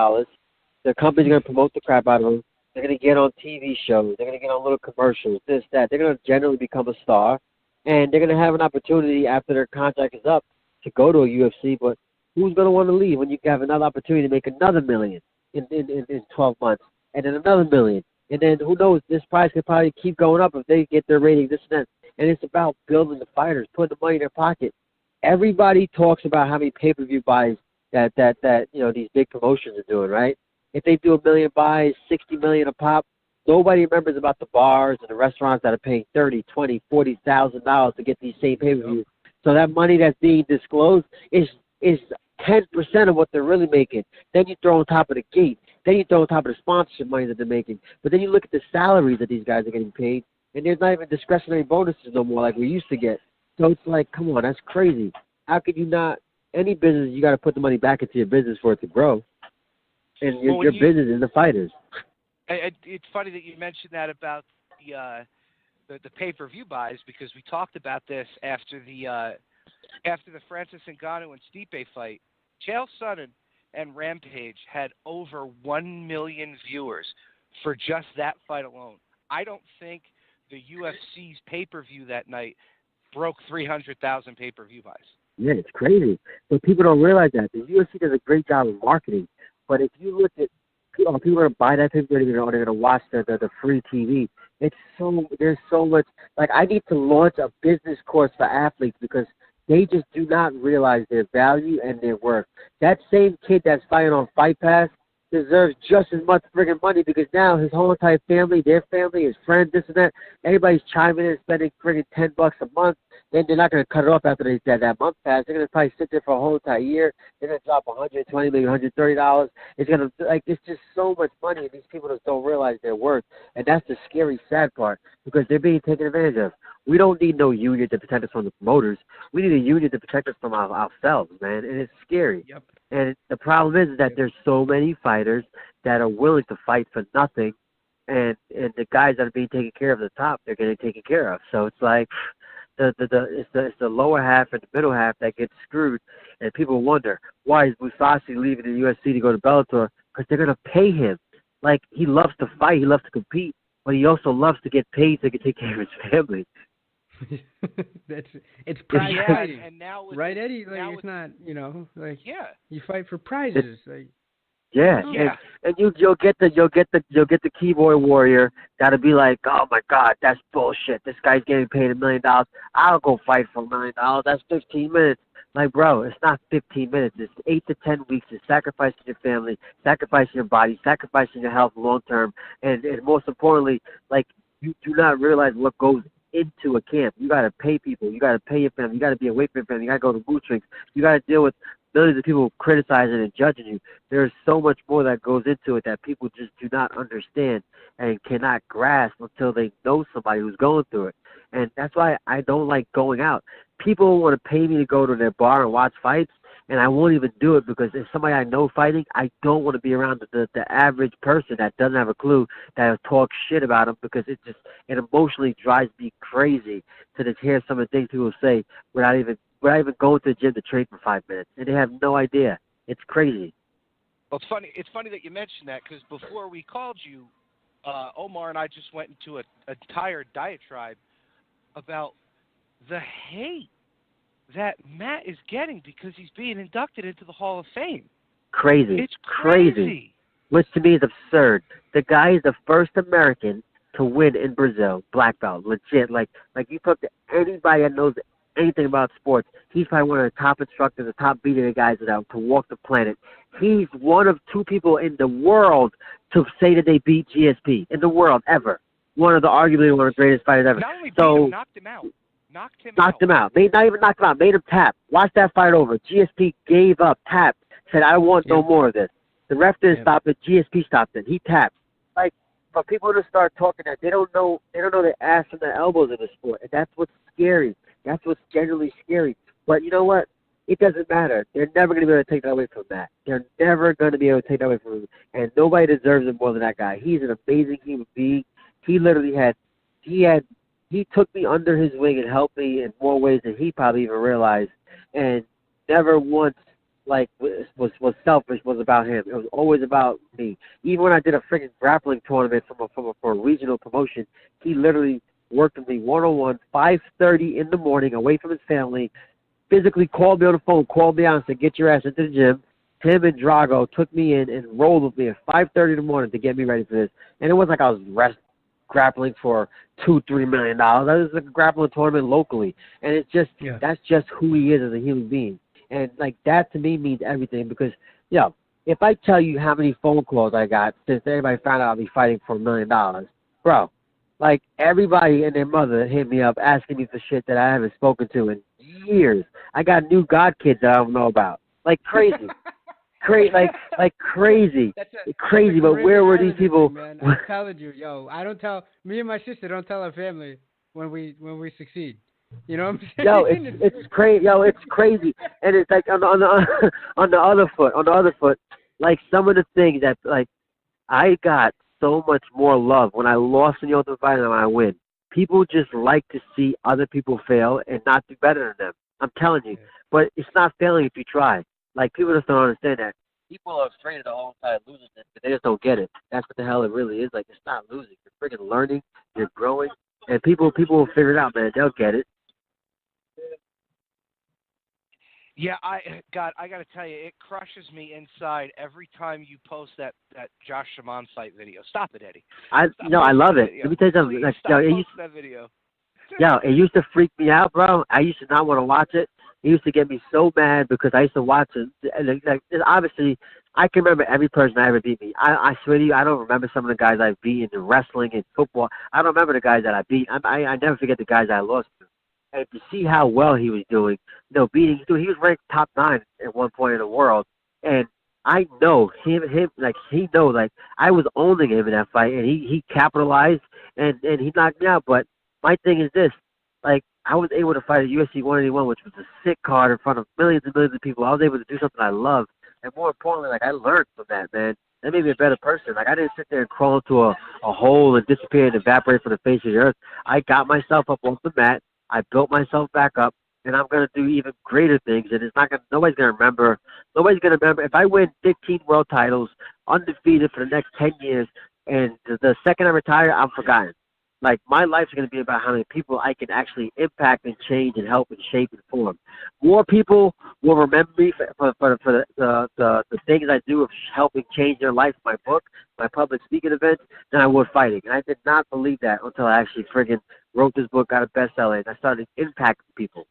Their company's going to promote the crap out of them. They're going to get on TV shows. They're going to get on little commercials, this, that. They're going to generally become a star. And they're going to have an opportunity after their contract is up to go to a UFC, but who's going to want to leave when you have another opportunity to make another $1 million in 12 months, and then another $1 million, and then who knows, this price could probably keep going up if they get their ratings, this and that. And it's about building the fighters, putting the money in their pocket. Everybody talks about how many pay-per-view buys that these big promotions are doing, right? If they do 1 million buys, 60 million a pop, nobody remembers about the bars and the restaurants that are paying $30,000, $20,000, $40,000 to get these same pay-per-views. So that money that's being disclosed is 10% of what they're really making. Then you throw on top of the gate. Then you throw on top of the sponsorship money that they're making. But then you look at the salaries that these guys are getting paid, and there's not even discretionary bonuses no more like we used to get. So it's like, come on, that's crazy. How could you not? Any business, you got to put the money back into your business for it to grow. And your business is the fighters. It's funny that you mentioned that about the pay-per-view buys because we talked about this after the Francis Ngannou and Stipe fight. Chael Sonnen and Rampage had over 1 million viewers for just that fight alone. I don't think the UFC's pay-per-view that night broke 300,000 pay-per-view buys. Yeah, it's crazy. But people don't realize that. The UFC does a great job of marketing. But if you look at people are going to buy that pay-per-view, they're going to watch the free TV. There's so much. Like, I need to launch a business course for athletes because they just do not realize their value and their worth. That same kid that's fighting on Fight Pass deserves just as much friggin' money because now his whole entire family, their family, his friends, this and that, everybody's chiming in and spending friggin' $10 a month. Then they're not going to cut it off after that month pass. They're going to probably sit there for a whole entire year. They're going to drop $120, maybe $130. It's going to, like, it's just so much money, and these people just don't realize their worth. And that's the scary, sad part because they're being taken advantage of. We don't need no union to protect us from the promoters. We need a union to protect us from ourselves, man, and it's scary. Yep. And the problem is that there's so many fighters that are willing to fight for nothing, and the guys that are being taken care of at the top, they're getting taken care of. So it's like it's the lower half and the middle half that gets screwed, and people wonder why is Mousasi leaving the UFC to go to Bellator? Because they're gonna pay him. Like, he loves to fight, he loves to compete, but he also loves to get paid so he can take care of his family. It's prize fighting, and now right, Eddie? Like, it's not, like, yeah, you fight for prizes. Like, yeah. And you'll get the keyboard warrior that'll be like, oh my God, that's bullshit. This guy's getting paid $1 million. I'll go fight for $1 million. That's 15 minutes. Like, bro, it's not 15 minutes. It's 8 to 10 weeks. It's sacrificing your family, sacrificing your body, sacrificing your health long term, and most importantly, like, you do not realize what goes into a camp. You got to pay people. You got to pay your family. You got to be away from your family. You got to go to mood drinks. You got to deal with millions of people criticizing and judging you. There's so much more that goes into it that people just do not understand and cannot grasp until they know somebody who's going through it. And that's why I don't like going out. People want to pay me to go to their bar and watch fights, and I won't even do it because if somebody I know fighting, I don't want to be around the average person that doesn't have a clue that talk shit about them because it emotionally drives me crazy to just hear some of the things people say without even going to the gym to train for 5 minutes, and they have no idea. It's crazy. Well, it's funny. It's funny that you mentioned that because before we called you, Omar and I just went into an entire diatribe about the hate that Matt is getting because he's being inducted into the Hall of Fame. Crazy. It's crazy. Which to me is absurd. The guy is the first American to win in Brazil, black belt, legit. Like you talk to anybody that knows anything about sports, he's probably one of the top instructors, the top beating guys to walk the planet. He's one of 2 people in the world to say that they beat GSP in the world ever. Arguably one of the greatest fighters ever. Not only beat him, knocked him out. Knocked him out. Not even knocked him out. Made him tap. Watch that fight over. GSP gave up, tapped, said, I want no more of this. The ref didn't stop it. GSP stopped it. He tapped. Like, for people to start talking that, they don't know their ass from their elbows in the sport. And that's what's scary. That's what's genuinely scary. But you know what? It doesn't matter. They're never going to be able to take that away from that. They're never going to be able to take that away from him. And nobody deserves it more than that guy. He's an amazing human being. He literally he took me under his wing and helped me in more ways than he probably even realized. And never once was selfish was about him. It was always about me. Even when I did a freaking grappling tournament for a regional promotion, he literally worked with me one-on-one, 5:30 in the morning, away from his family, physically called me on the phone, called me out and said, get your ass into the gym. Him and Drago took me in and rolled with me at 5:30 in the morning to get me ready for this. And it wasn't like I was grappling for $2-3 million. That was a grappling tournament locally. And it's just, that's just who he is as a human being. And, like, that to me means everything because, if I tell you how many phone calls I got since everybody found out I'll be fighting for $1 million, bro, like, everybody and their mother hit me up asking me for shit that I haven't spoken to in years. I got new god kids that I don't know about. Like, crazy. Like crazy. Crazy, but where were these people? Man, I'm telling you, me and my sister don't tell our family when we succeed. You know what I'm saying? It's crazy. It's crazy. And it's like on the other foot, like some of the things that, like, I got so much more love when I lost in the Ultimate Fighter than when I win. People just like to see other people fail and not do better than them. I'm telling you. But it's not failing if you try. Like, people just don't understand that. People are afraid of the whole entire losing thing, but they just don't get it. That's what the hell it really is. Like, it's not losing. You're freaking learning. You're growing. And people will figure it out, man. They'll get it. Yeah, I got to tell you, it crushes me inside every time you post that Josh Shaman fight video. Stop it, Eddie. Stop I posting love that it. video. Let me tell you something. Please Like, stop posting that video. it used to freak me out, bro. I used to not want to watch it. It used to get me so mad because I used to watch it. And obviously, I can remember every person that ever beat me. I swear to you, I don't remember some of the guys I've beaten in wrestling and football. I don't remember the guys that I beat. I never forget the guys I lost to. And to see how well he was doing, beating, dude, he was ranked top 9 at one point in the world. And I know like I was owning him in that fight, and he capitalized and he knocked me out. But my thing is this, like, I was able to fight at UFC 181, which was a sick card in front of millions and millions of people. I was able to do something I love, and more importantly, like, I learned from that, man. That made me a better person. Like, I didn't sit there and crawl into a hole and disappear and evaporate from the face of the earth. I got myself up off the mat. I built myself back up, and I'm gonna do even greater things. And nobody's gonna remember. Nobody's gonna remember if I win 15 world titles, undefeated for the next 10 years, and the second I retire, I'm forgotten. Like, my life's gonna be about how many people I can actually impact and change and help and shape and form. More people will remember me for the things I do of helping change their life. My book, my public speaking events, than I would fighting. And I did not believe that until I actually friggin' wrote this book, got a bestseller, and I started impacting people.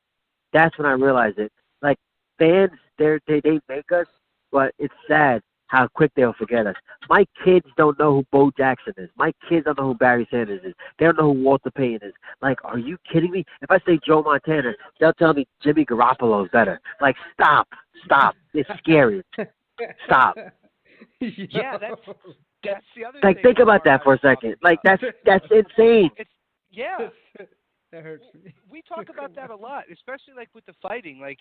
That's when I realized it. Like, fans, they make us, but it's sad how quick they'll forget us. My kids don't know who Bo Jackson is. My kids don't know who Barry Sanders is. They don't know who Walter Payton is. Like, are you kidding me? If I say Joe Montana, they'll tell me Jimmy Garoppolo is better. Like, stop. It's scary. Stop. Yeah, that's the other like, thing. think about that for a second. Like, that's insane. Yeah. That hurts me. We talk about that a lot, especially like with the fighting. Like,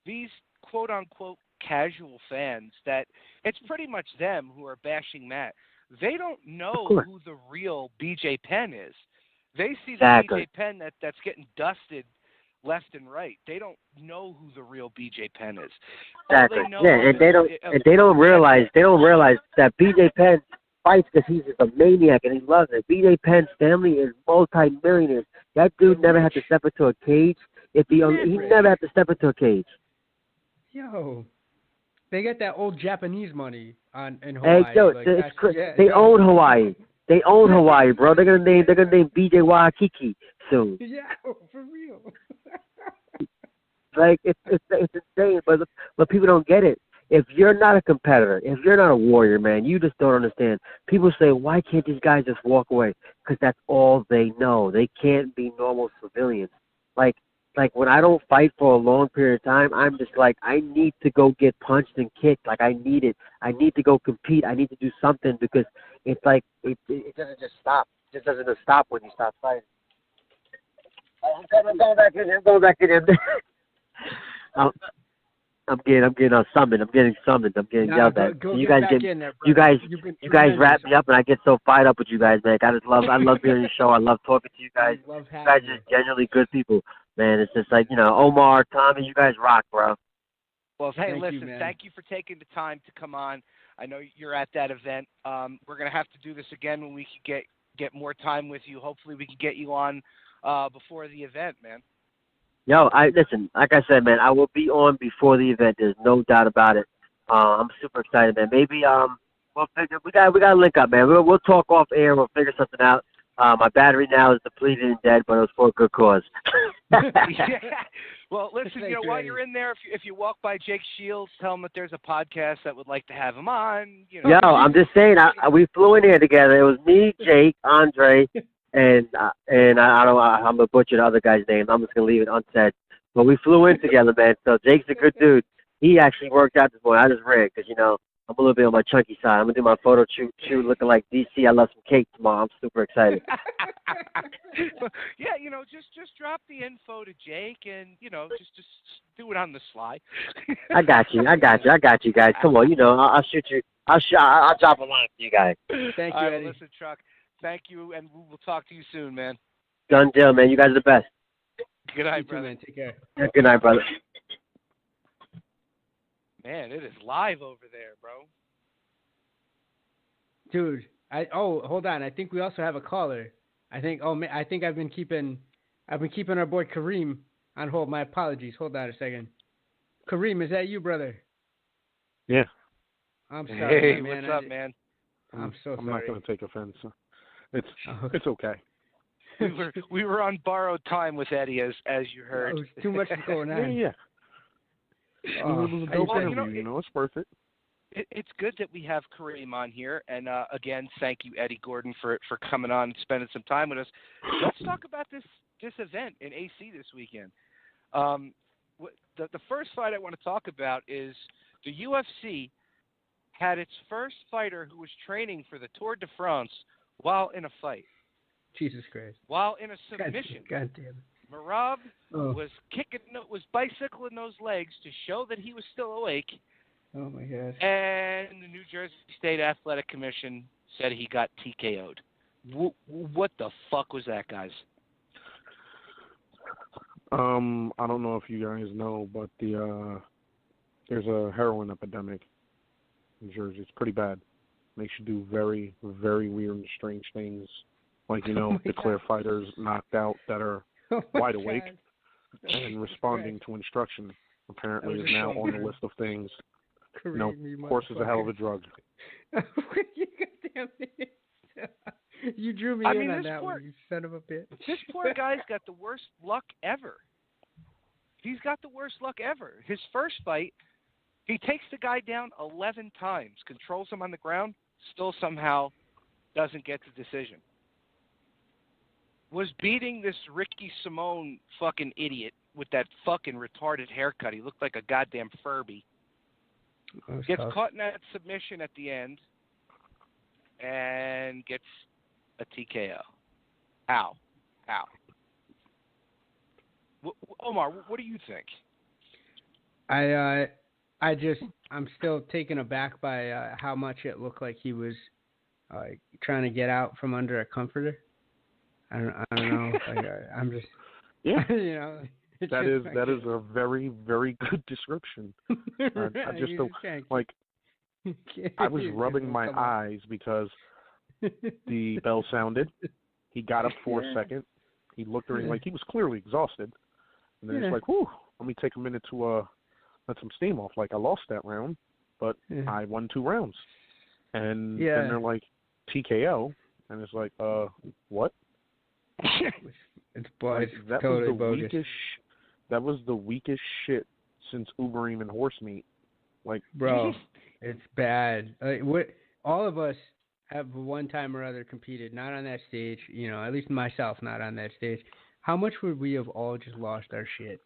these quote unquote casual fans, that it's pretty much them who are bashing Matt. They don't know who the real BJ Penn is. They see the BJ Penn that's getting dusted left and right. They don't know who the real BJ Penn is. Exactly. And they don't realize that BJ Penn fights because he's just a maniac and he loves it. BJ Penn's family is multi-millionaires. That dude never had to step into a cage. He never had to step into a cage. Yo, they get that old Japanese money in Hawaii. Hey, they own Hawaii. They own Hawaii, bro. They're gonna name BJ Waikiki soon. Yeah, for real. Like, it's insane, but people don't get it. If you're not a competitor, if you're not a warrior, man, you just don't understand. People say, why can't these guys just walk away? Because that's all they know. They can't be normal civilians. Like when I don't fight for a long period of time, I'm just like, I need to go get punched and kicked. Like, I need it. I need to go compete. I need to do something because it's like it doesn't just stop. It just doesn't just stop when you stop fighting. I'm going back in there. I'm getting summoned. I'm getting yelled at. You guys wrap me up, and I get so fired up with you guys, man. I love being on your show. I love talking to you guys. You guys are just genuinely good people, man. It's just like, Omar, Tommy, you guys rock, bro. Well, hey, listen, thank you for taking the time to come on. I know you're at that event. We're gonna have to do this again when we can get more time with you. Hopefully, we can get you on before the event, man. Yo, listen, like I said, man, I will be on before the event. There's no doubt about it. I'm super excited, man. Maybe we'll figure. We gotta link up, man. We'll talk off air. We'll figure something out. My battery now is depleted and dead, but it was for a good cause. Yeah. Well, listen, while you're in there, if you walk by Jake Shields, tell him that there's a podcast that would like to have him on. Yo, I'm just saying, we flew in here together. It was me, Jake, Andre. And I'm gonna butcher the other guy's name. I'm just gonna leave it unsaid. But we flew in together, man. So Jake's a good dude. He actually worked out this morning. I just ran because I'm a little bit on my chunky side. I'm gonna do my photo shoot looking like DC. I love some cake tomorrow. I'm super excited. Yeah, just drop the info to Jake and just do it on the sly. I got you guys. Come on, I'll shoot you. I'll drop a line for you guys. Thank you, Eddie. Listen, Chuck. Thank you, and we'll talk to you soon, man. Done deal, man. You guys are the best. Good night, brother. Man. Take care. Yeah, good night, brother. Man, it is live over there, bro. Dude, hold on. I think we also have a caller. I think I've been keeping our boy Kareem on hold. My apologies. Hold on a second. Kareem, is that you, brother? Yeah. I'm sorry, Hey, man. what's up, man? I'm so I'm sorry. not going to take offense. It's okay. We were on borrowed time with Eddie, as you heard. Oh, it was too much going on. Yeah. Oh, It was a dope well, interview, it's worth it. It's good that we have Kareem on here, and again, thank you, Eddie Gordon, for coming on and spending some time with us. Let's talk about this event in AC this weekend. The first fight I want to talk about is the UFC had its first fighter who was training for the Tour de France while in a fight. Jesus Christ. While in a submission. God damn it. Merab was bicycling those legs to show that he was still awake. Oh my God. And the New Jersey State Athletic Commission said he got TKO'd. What the fuck was that, guys? I don't know if you guys know, but there's a heroin epidemic in Jersey. It's pretty bad. Makes you do very, very weird and strange things. Like, declare fighters knocked out that are wide awake and responding to instruction. Apparently is now on the list of things. Horse is a hell of a drug. You drew me in on that one, you son of a bitch. This poor guy's got the worst luck ever. He's got the worst luck ever. His first fight, he takes the guy down 11 times, controls him on the ground, still somehow doesn't get the decision. Was beating this Ricky Simone fucking idiot with that fucking retarded haircut. He looked like a goddamn Furby. Gets caught in that submission at the end and gets a TKO. Ow. Omar, what do you think? I'm still taken aback by how much it looked like he was trying to get out from under a comforter. I don't know. I'm just, yeah. That is a very, very good description. I just don't, like, I was rubbing my eyes because the bell sounded. He got up for a second. He looked around like he was clearly exhausted. And then it's like, whew, let me take a minute to let some steam off. Like, I lost that round, but I won 2 rounds. And then they're like, TKO. And it's like, what? It's bogus. That totally was the bogus. weakest. That was the weakest shit since Uberim and horse meat. Like, bro, it's bad. All of us have one time or other competed, not on that stage. At least myself, not on that stage. How much would we have all just lost our shit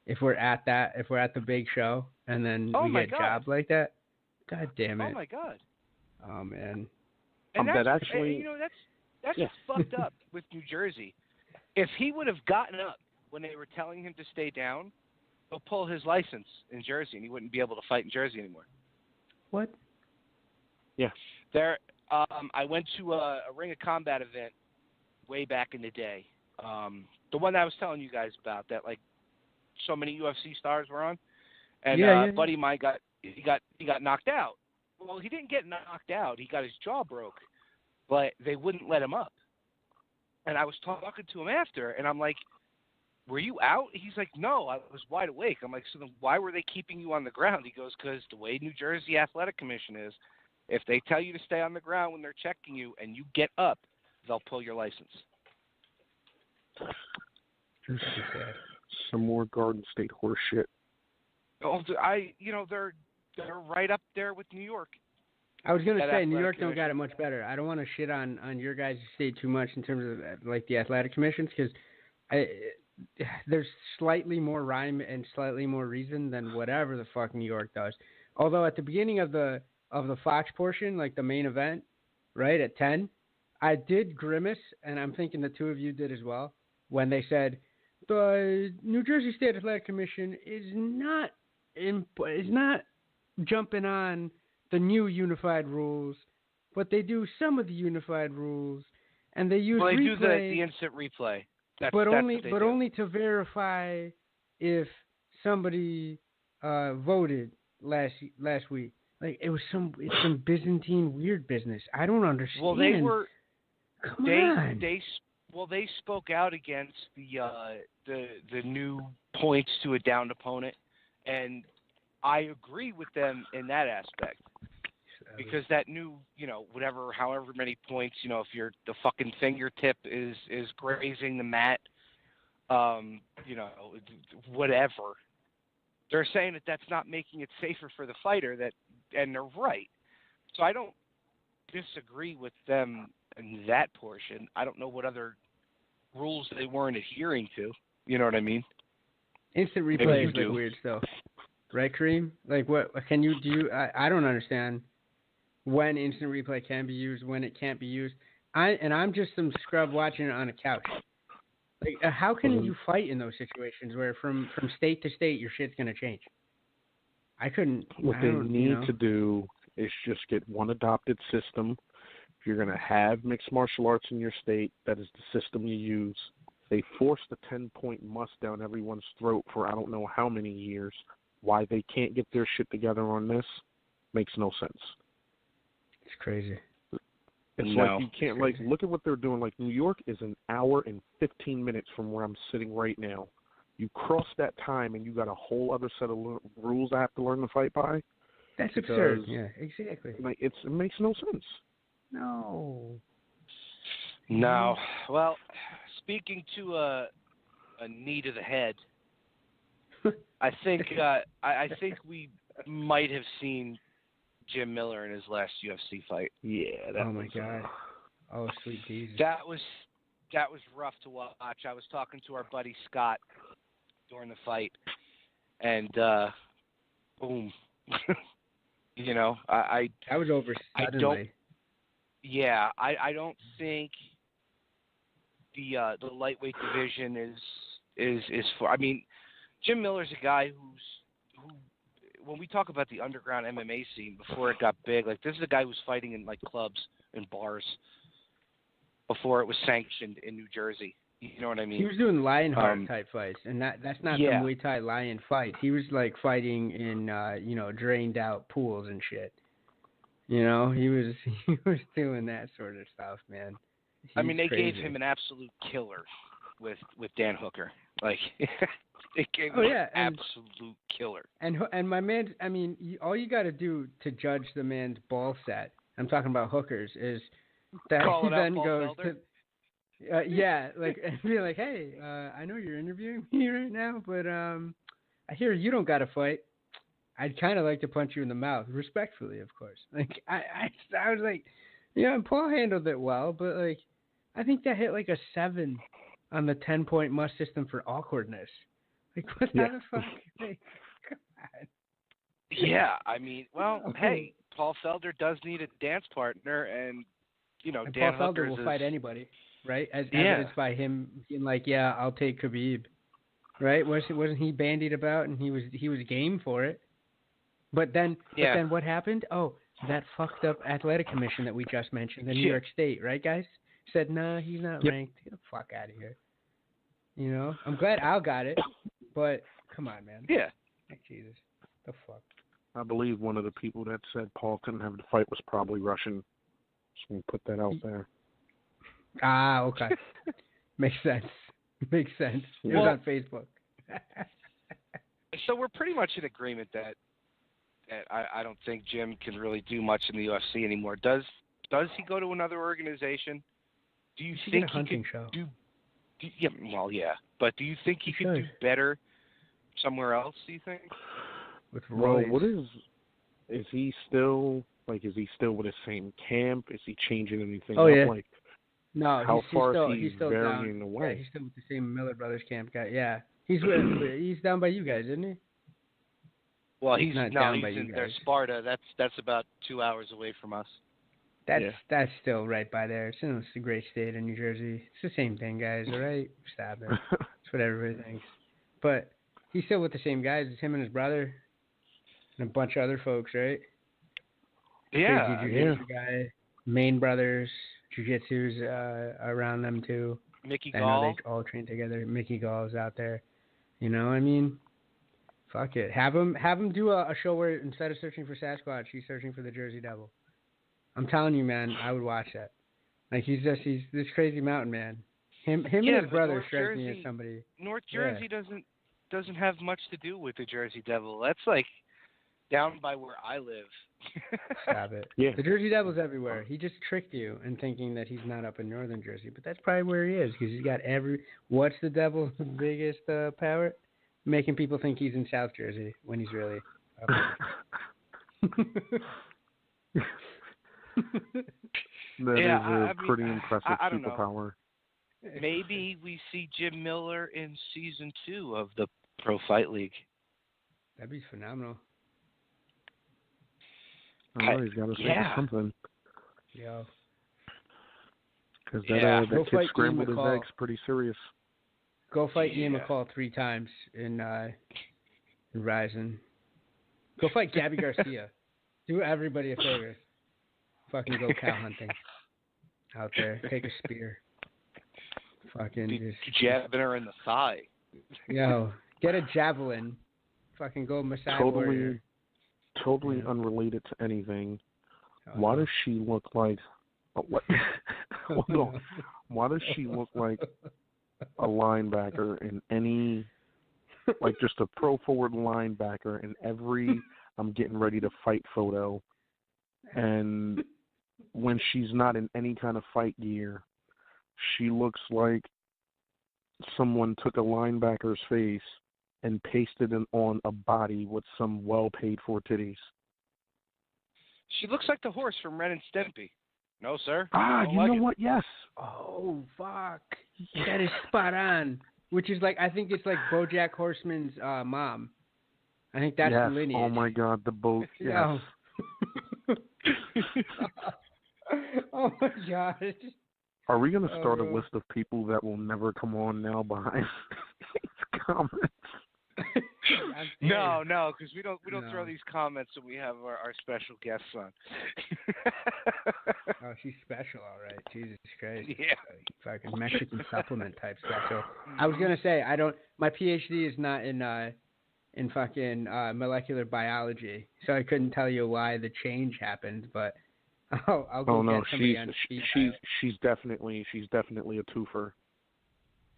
if we're at the big show and then we get jobs like that? God damn it! Oh my God! Oh man! And that actually, that's just fucked up with New Jersey. If he would have gotten up when they were telling him to stay down, they'll pull his license in Jersey, and he wouldn't be able to fight in Jersey anymore. What? Yeah. I went to a Ring of Combat event way back in the day. The one that I was telling you guys about, that like so many UFC stars were on, and a buddy of mine got knocked out. Well, he didn't get knocked out; he got his jaw broke, but they wouldn't let him up. And I was talking to him after, and I'm like, "Were you out?" He's like, "No, I was wide awake." I'm like, "So then why were they keeping you on the ground?" He goes, "Because the way New Jersey Athletic Commission is, if they tell you to stay on the ground when they're checking you and you get up, they'll pull your license." Some more Garden State horse shit. Oh, they're right up there with New York. I was gonna say New York don't got it much better. I don't want to shit on your guys' state too much in terms of like the athletic commissions, because there's slightly more rhyme and slightly more reason than whatever the fuck New York does. Although at the beginning of the Fox portion, like the main event, right at 10, I did grimace, and I'm thinking the two of you did as well, when they said the New Jersey State Athletic Commission is not jumping on the new unified rules, but they do some of the unified rules, and they use they replay, do the instant replay. That's only to verify if somebody voted last week. Like it's some Byzantine weird business. I don't understand. Well, they were. Come on. They spoke out against the new points to a downed opponent, and I agree with them in that aspect. Because that new, whatever, however many points, if the fucking fingertip is grazing the mat, whatever. They're saying that that's not making it safer for the fighter. And they're right. So I don't disagree with them in that portion. I don't know what other rules they weren't adhering to. You know what I mean? Instant replay is weird stuff, right, Kareem? Like, what can you do? I don't understand when instant replay can be used, when it can't be used. I'm just some scrub watching it on a couch. Like, how can you fight in those situations where from state to state your shit's gonna change? I couldn't. What they need to do is just get one adopted system. If you're gonna have mixed martial arts in your state, that is the system you use. They forced the 10-point must down everyone's throat for I don't know how many years. Why they can't get their shit together on this makes no sense. It's crazy. It's like you can't, look at what they're doing. Like, New York is an hour and 15 minutes from where I'm sitting right now. You cross that time and you got a whole other set of rules I have to learn to fight by. That's absurd. Yeah, exactly. Like, it makes no sense. No. Well, speaking to a knee to the head, I think we might have seen Jim Miller in his last UFC fight. Yeah. Oh my God. Oh, sweet Jesus. That was rough to watch. I was talking to our buddy Scott during the fight, and boom. I was over suddenly. I don't think the lightweight division is for. I mean, Jim Miller's a guy who. When we talk about the underground MMA scene before it got big, like, this is a guy who's fighting in, like, clubs and bars before it was sanctioned in New Jersey. You know what I mean? He was doing Lionheart type fights, and that's not the Muay Thai lion fight. He was, like, fighting in drained out pools and shit. He was doing that sort of stuff, man. They crazy. gave him an absolute killer with Dan Hooker. Like, they gave him an absolute killer. And my man, all you got to do to judge the man's ball set, I'm talking about Hookers, is that he then goes to, and be like, hey, I know you're interviewing me right now, but I hear you don't got to fight. I'd kind of like to punch you in the mouth, respectfully, of course. Like, I was like, Paul handled it well, but, like, I think that hit like a 7 on the 10-point must system for awkwardness. Like, what the fuck? Like, come on. Yeah, hey, Paul Felder does need a dance partner, and and Dan Paul Hooker Felder will fight anybody, right? As yeah. evidenced by him being like, "Yeah, I'll take Khabib," right? Wasn't he bandied about, and he was game for it? But then what happened? Oh, that fucked up athletic commission that we just mentioned, the New York State, right, guys? Said, nah, he's not ranked. Get the fuck out of here. You know? I'm glad Al got it, but come on, man. Yeah. Like, Jesus. The fuck? I believe one of the people that said Paul couldn't have the fight was probably Russian. Just going to put that out there. Ah, okay. Makes sense. Makes sense. It was on Facebook. So we're pretty much in agreement that I don't think Jim can really do much in the UFC anymore. Does he go to another organization? Do you think he could show. But do you think he could do better somewhere else, do you think? With Roy. What is he still with the same camp? Is he changing anything up? Yeah. Like, no, how far he's still varying down. away? Yeah, he's still with the same Miller Brothers camp guy. Yeah. He's down by you guys, isn't he? Well, he's not down by he's you in guys. there's Sparta. That's about 2 hours away from us. That's still right by there. It's in the great state of New Jersey. It's the same thing, guys, all right? Stop it. That's what everybody thinks. But he's still with the same guys. It's him and his brother and a bunch of other folks, right? Yeah. Crazy jiu-jitsu guy. Main Brothers, jiu-jitsu's around them, too. Mickey I Gall. know they all train together. Mickey Gall's out there. You know what I mean? Fuck it. Have him do a show where instead of searching for Sasquatch, he's searching for the Jersey Devil. I'm telling you, man, I would watch that. Like, he's this crazy mountain man. Him and his brother strike me as somebody. North Jersey doesn't have much to do with the Jersey Devil. That's like down by where I live. Stop it. Yeah. The Jersey Devil's everywhere. He just tricked you in thinking that he's not up in northern Jersey, but that's probably where he is because he's got What's the Devil's biggest power? Making people think he's in South Jersey when he's really up That is a pretty impressive superpower. Maybe we see Jim Miller in season 2 of the Pro Fight League. That'd be phenomenal. I know he's got to say something. Yeah. Because that kid scrambled his eggs pretty serious. Go fight Ian McCall 3 times in Ryzen. Go fight Gabby Garcia. Do everybody a favor. Fucking go cow hunting out there. Take a spear. Fucking just jabbing her in the thigh. Yo, get a javelin. Fucking go massage warrior. Totally unrelated to anything. Why does she look like? What? Hold on. Why does she look like a linebacker in any, like just a pro forward linebacker in every I'm getting ready to fight photo, and when she's not in any kind of fight gear, she looks like someone took a linebacker's face and pasted it on a body with some well-paid-for titties. She looks like the horse from Ren and Stimpy. No, sir. You know what? Yes. Oh, fuck. That is spot on. Which is like, I think it's like BoJack Horseman's mom. I think that's the lineage. Oh, my God. The boat. Yes. Oh, my God. Are we going to start a list of people that will never come on now behind these comments? No, because we don't throw these comments when we have our special guests on. Oh, she's special, all right. Jesus Christ. Yeah. Fucking Mexican supplement type special. I was gonna say my PhD is not in fucking molecular biology, so I couldn't tell you why the change happened, but I'll go get somebody on speed. She's definitely a twofer.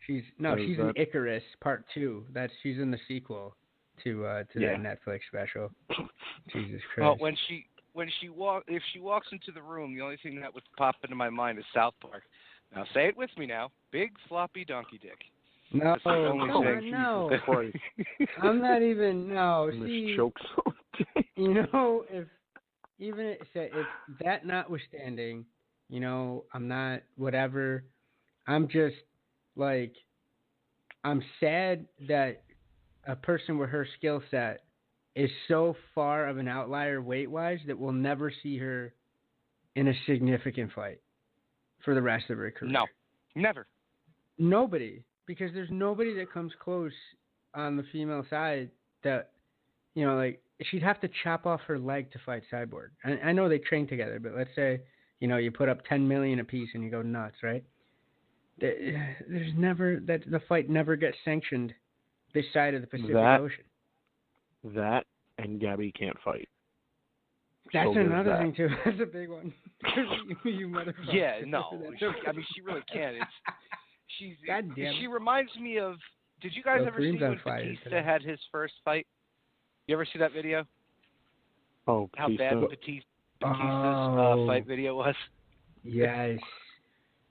She's in Icarus Part 2. She's in the sequel to that Netflix special. Jesus Christ. Well, if she walks into the room, the only thing that would pop into my mind is South Park. Now say it with me now. Big floppy donkey dick. No, no. I'm not even See, you know, if that notwithstanding, you know, I'm not whatever. I'm just like, I'm sad that a person with her skill set is so far of an outlier weight-wise that we'll never see her in a significant fight for the rest of her career. No, never. Nobody, because there's nobody that comes close on the female side that, you know, like, she'd have to chop off her leg to fight Cyborg. I know they train together, but let's say, you know, you put up $10 million a piece and you go nuts, right? There's never the fight never gets sanctioned this side of the Pacific Ocean. That and Gabby can't fight. That's another thing too. That's a big one. you motherfucker. Yeah, no. I mean, she really can't. She reminds me of. Did you guys ever see when Batista had his first fight? You ever see that video? Oh, how bad Batista's fight video was? Yes.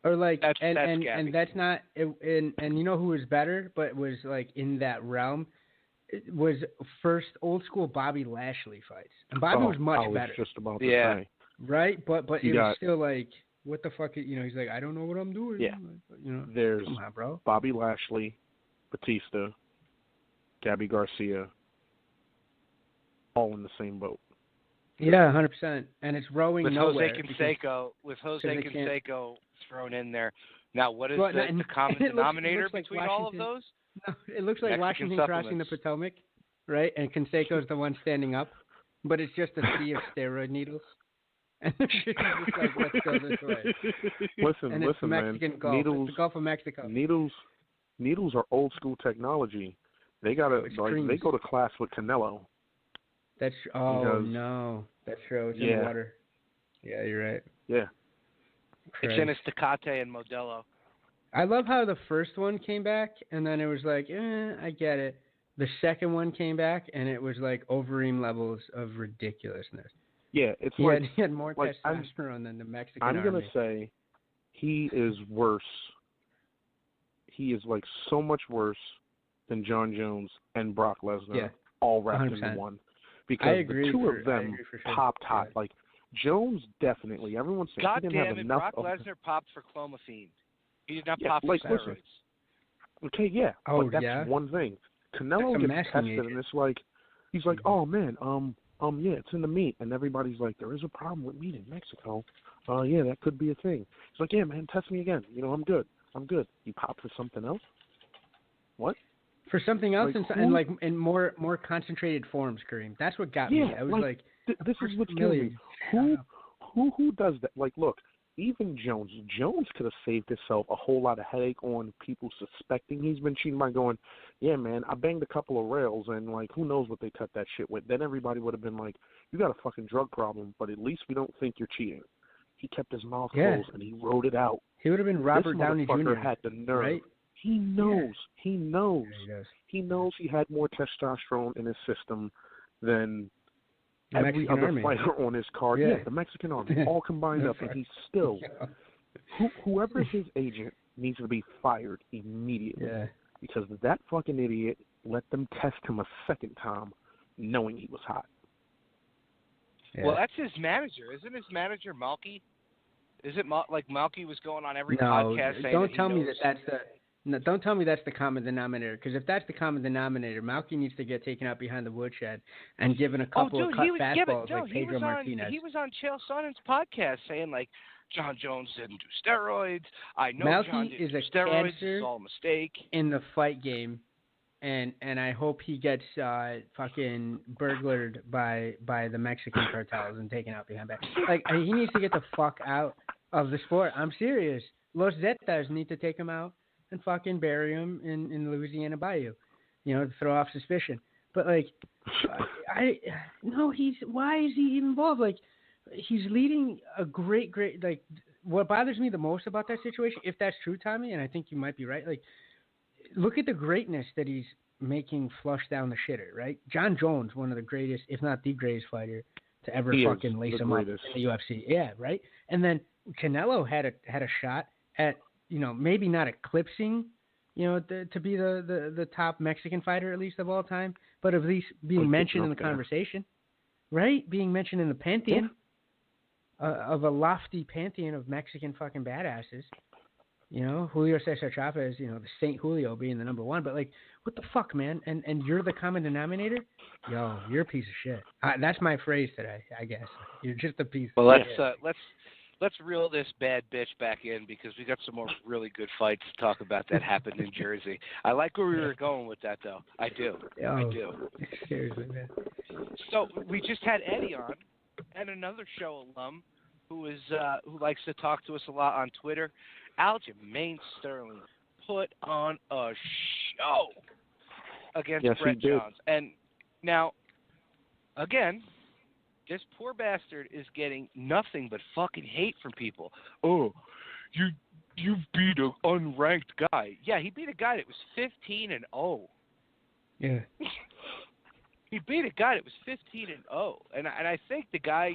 Or like, and that's not, and you know who was better, but was like in that realm, it was first old school Bobby Lashley fights, and Bobby was much better. I was just about to say. Right, but it was still like, what the fuck? You know, he's like, I don't know what I'm doing. Yeah. You know, there's come on, bro. Bobby Lashley, Batista, Gabby Garcia, all in the same boat. Yeah, 100%, and it's rowing with nowhere. With Jose Canseco thrown in there. Now, what is the common denominator between all of those? No, it looks like Mexican Washington crossing the Potomac, right? And Canseco's the one standing up, but it's just a sea of steroid needles. And it's just like, let's go this way. Listen, Mexican man. Gulf. Needles, it's the Gulf of Mexico. Needles are old school technology. They gotta they go to class with Canelo. That's no, that's true. It's in the water. Yeah, you're right. Yeah. Christ. It's in Estacate and Modelo. I love how the first one came back, and then it was like, I get it. The second one came back, and it was like Overeem levels of ridiculousness. Yeah, it's he had more like testosterone than the Mexican I'm army. gonna say he is worse. He is like so much worse than John Jones and Brock Lesnar all wrapped 100%. into one. Because the two of them sure. popped hot. Like Jones definitely. Everyone said he didn't have enough. Brock Lesnar popped for clomiphene. He did not yeah, pop for like, steroids. Listen, okay, yeah, but that's one thing. Canelo gets tested, and it's like he's like, oh man, yeah, it's in the meat, and everybody's like, there is a problem with meat in Mexico. Yeah, that could be a thing. He's like, yeah, man, test me again. You know, I'm good. You pop for something else? What? For something else, like, in more concentrated forms, Kareem. That's what got me. I was like, this is what's killing me. Who does that? Like, look, even Jones could have saved himself a whole lot of headache on people suspecting he's been cheating by going, yeah, man, I banged a couple of rails, and like, who knows what they cut that shit with? Then everybody would have been like, you got a fucking drug problem, but at least we don't think you're cheating. He kept his mouth closed and he wrote it out. He would have been Robert Downey Jr. Had the nerve. Right? He knows. Yeah. He knows. Yeah, he does. He knows he had more testosterone in his system than the every Mexican other army. fighter on his card. Yeah, the Mexican army, all combined up, and he's still. Whoever his agent needs to be fired immediately. Yeah. Because that fucking idiot let them test him a second time, knowing he was hot. Yeah. Well, that's his manager, isn't his manager Malky? Is it like Malky was going on every podcast saying don't tell me that's the. No, don't tell me that's the common denominator, because if that's the common denominator, Malky needs to get taken out behind the woodshed and given a couple of cut fastballs like Pedro Martinez. He was on Chael Sonnen's podcast saying, like, John Jones didn't do steroids. I know Malky John didn't is do a steroids. cancer It's all a mistake. In the fight game, and I hope he gets fucking burglared by the Mexican cartels and taken out behind back. Like, he needs to get the fuck out of the sport. I'm serious. Los Zetas need to take him out and fucking bury him in Louisiana Bayou, you know, to throw off suspicion. But like, why is he even involved? Like, he's leading a great, like, what bothers me the most about that situation, if that's true, Tommy, and I think you might be right, like, look at the greatness that he's making flush down the shitter, right? John Jones, one of the greatest, if not the greatest fighter to ever fucking lace him up in the UFC. Yeah, right? And then Canelo had a shot at, you know, maybe not eclipsing, you know, to be the top Mexican fighter, at least of all time, but at least being mentioned in the conversation, right? Being mentioned in the pantheon of a lofty pantheon of Mexican fucking badasses. You know, Julio Cesar Chavez, you know, the Saint Julio being the number one, but like, what the fuck, man? And you're the common denominator? Yo, you're a piece of shit. That's my phrase today, I guess. You're just a piece of shit. Well, let's reel this bad bitch back in, because we got some more really good fights to talk about that happened in Jersey. I like where we were going with that, though. I do. Seriously, man. So we just had Eddie on, and another show alum who likes to talk to us a lot on Twitter, Aljamain Sterling, put on a show against Brett Johns. And now, again, this poor bastard is getting nothing but fucking hate from people. Oh, you beat an unranked guy. Yeah, he beat a guy that was 15-0. Yeah. He beat a guy that was 15-0, and I think the guy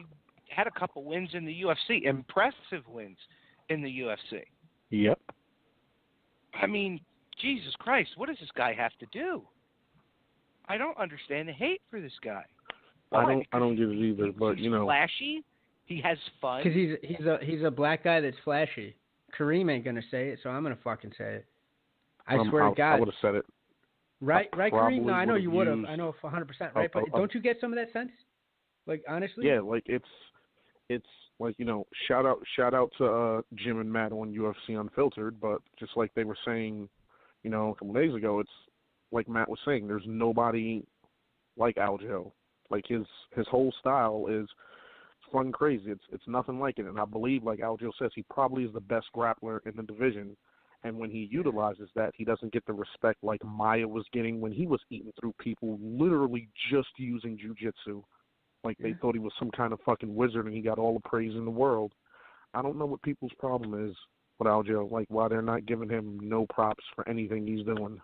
had a couple wins in the UFC, impressive wins in the UFC. Yep. I mean, Jesus Christ, what does this guy have to do? I don't understand the hate for this guy. Why? I don't get it either, but you know, flashy. He has fun. Because he's a black guy that's flashy. Kareem ain't gonna say it, so I'm gonna fucking say it. I swear to God. I would have said it. Right, Kareem? No, I know you would have. I know 100%, right? But don't you get some of that sense? Like, honestly? Yeah, like it's like, you know, shout out to Jim and Matt on UFC Unfiltered, but just like they were saying, you know, a couple days ago, it's like Matt was saying, there's nobody like Aljo. Like his whole style is fun, crazy. It's nothing like it, and I believe, like Aljo says, he probably is the best grappler in the division. And when he utilizes that, he doesn't get the respect like Maia was getting when he was eating through people, literally just using jiu-jitsu. Like they thought he was some kind of fucking wizard, and he got all the praise in the world. I don't know what people's problem is with Aljo, like why they're not giving him no props for anything he's doing.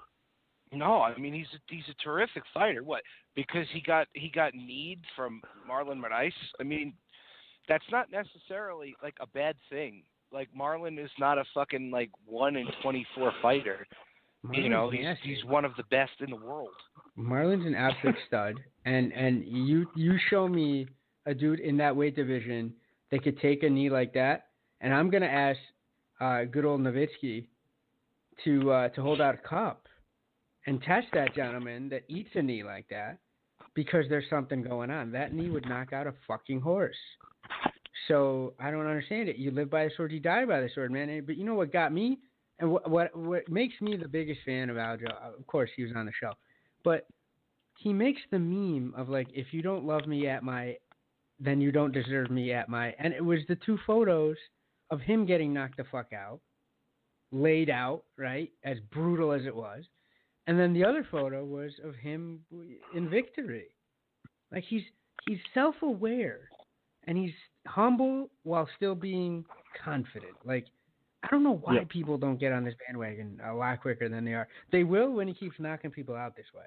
No, I mean he's a terrific fighter. What? Because he got kneed from Marlon Moraes? I mean, that's not necessarily like a bad thing. Like Marlon is not a fucking like 1 in 24 fighter. Marlon's he's one of the best in the world. Marlon's an absolute stud, and you show me a dude in that weight division that could take a knee like that, and I'm gonna ask good old Nowitzki to hold out a cup and test that gentleman that eats a knee like that, because there's something going on. That knee would knock out a fucking horse. So I don't understand it. You live by the sword, you die by the sword, man. But you know what got me, and what makes me the biggest fan of Aljo? Of course, he was on the show, but he makes the meme of like, if you don't love me at my, then you don't deserve me at my. And it was the two photos of him getting knocked the fuck out, laid out, right, as brutal as it was. And then the other photo was of him in victory. Like he's self-aware, and he's humble while still being confident. Like, I don't know why people don't get on this bandwagon a lot quicker than they are. They will when he keeps knocking people out this way,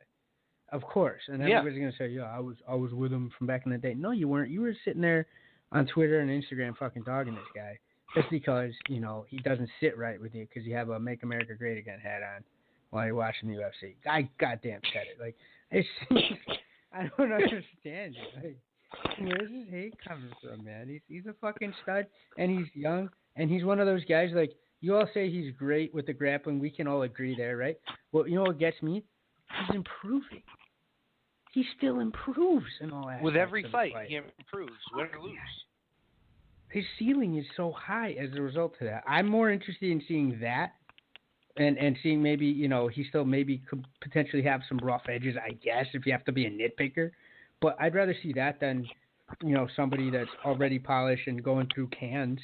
of course. And everybody's gonna say, "Yeah, I was with him from back in the day." No, you weren't. You were sitting there on Twitter and Instagram fucking dogging this guy just because he doesn't sit right with you because you have a "Make America Great Again" hat on while you're watching the UFC. I goddamn said it. Like, it's I don't understand it. Like, where's his hate coming from, man? He's a fucking stud, and he's young, and he's one of those guys, like, you all say he's great with the grappling. We can all agree there, right? Well, you know what gets me? He's improving. He still improves in all aspects. With every of fight, the fight, he improves, win or lose. His ceiling is so high as a result of that. I'm more interested in seeing that and seeing maybe, he still maybe could potentially have some rough edges, I guess, if you have to be a nitpicker. But I'd rather see that than, somebody that's already polished and going through cans.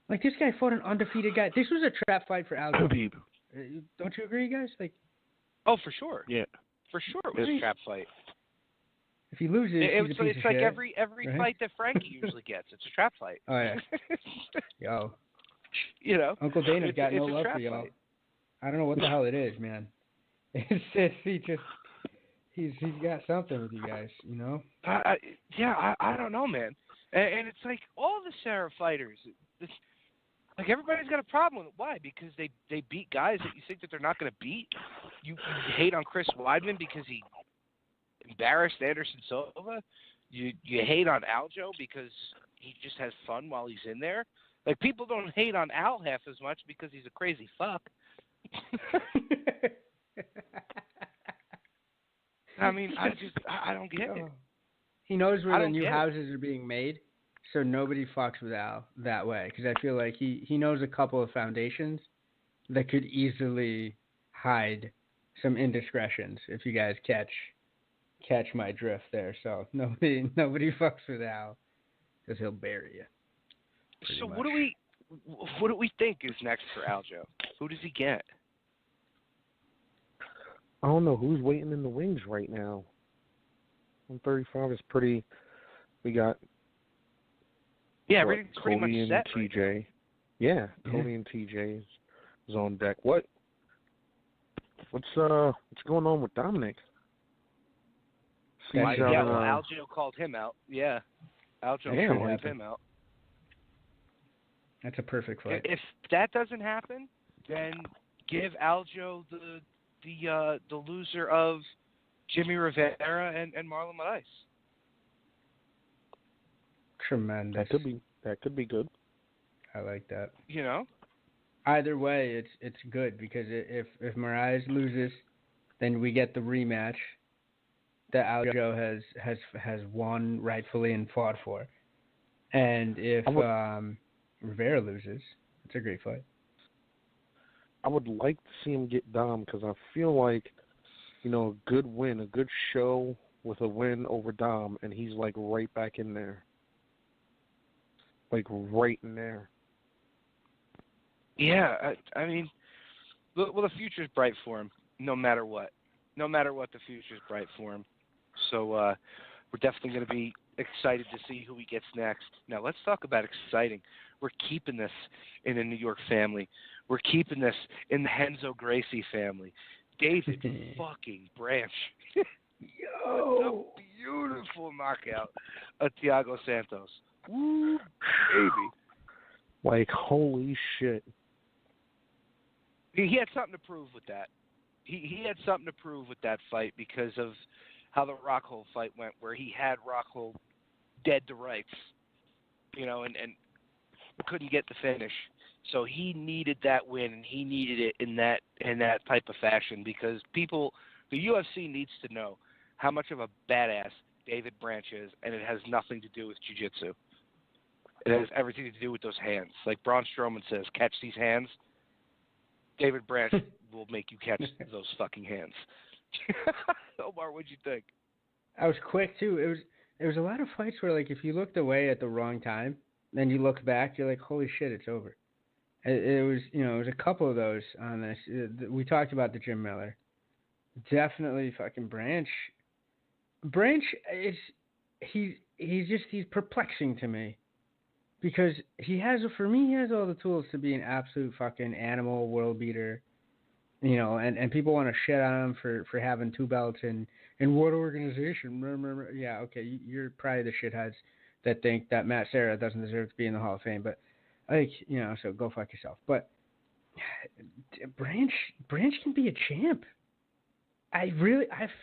Like, this guy fought an undefeated guy. This was a trap fight for Aljo. Don't you agree, guys? Like, oh, for sure. Yeah. For sure it was a trap fight. If he loses, it's like shit, every right? fight that Frankie usually gets. It's a trap fight. Oh, yeah. Yo. Uncle Dana's got no love for y'all. Fight. I don't know what the hell it is, man. He's got something with you guys, I don't know, man. And it's like all the Sarah fighters, like everybody's got a problem with it. Why? Because they beat guys that you think that they're not going to beat. You hate on Chris Weidman because he embarrassed Anderson Silva. You hate on Aljo because he just has fun while he's in there. Like, people don't hate on Al half as much because he's a crazy fuck. I mean, I don't get it. He knows where the new houses are being made, so nobody fucks with Al that way. Because I feel like he knows a couple of foundations that could easily hide some indiscretions, if you guys catch my drift there. So nobody fucks with Al because he'll bury you. So what do we think is next for Aljo? Who does he get? I don't know who's waiting in the wings right now. 135 is pretty. We got everything's Cody pretty much and set. TJ. Right, yeah, Cody and TJ is on deck. What's going on with Dominic? Aljo called him out. Yeah, Aljo called him out. That's a perfect fight. If that doesn't happen, then give Aljo the loser of Jimmy Rivera and Marlon Moraes. Tremendous. That could be good. I like that. Either way, it's good because if Moraes loses, then we get the rematch that Aljo has won rightfully and fought for. And if Rivera loses, it's a great fight. I would like to see him get Dom because I feel like, a good win, a good show with a win over Dom, and he's like right back in there. Like right in there. Yeah, I mean, the future's bright for him, no matter what. No matter what, the future's bright for him. So we're definitely going to be excited to see who he gets next. Now, let's talk about exciting. We're keeping this in a New York family. We're keeping this in the Renzo Gracie family. David fucking Branch. Yo! A beautiful knockout of Thiago Santos. Woo, baby. Like, holy shit. He had something to prove with that. He had something to prove with that fight because of how the Rockhold fight went, where he had Rockhold dead to rights, and couldn't get the finish. So he needed that win, and he needed it in that type of fashion because the UFC needs to know how much of a badass David Branch is, and it has nothing to do with jiu-jitsu. It has everything to do with those hands. Like Braun Strowman says, catch these hands. David Branch will make you catch those fucking hands. Omar, what'd you think? I was quick too. It was a lot of fights where, like, if you looked away at the wrong time, then you look back, you're like, holy shit, it's over. It was, it was a couple of those on this. We talked about the Jim Miller. Definitely fucking Branch. Branch is he's perplexing to me because he has all the tools to be an absolute fucking animal world beater. And people want to shit on him for having 2 belts and what organization? Yeah, okay, you're probably the shitheads that think that Matt Serra doesn't deserve to be in the Hall of Fame, but so go fuck yourself. But Branch can be a champ. I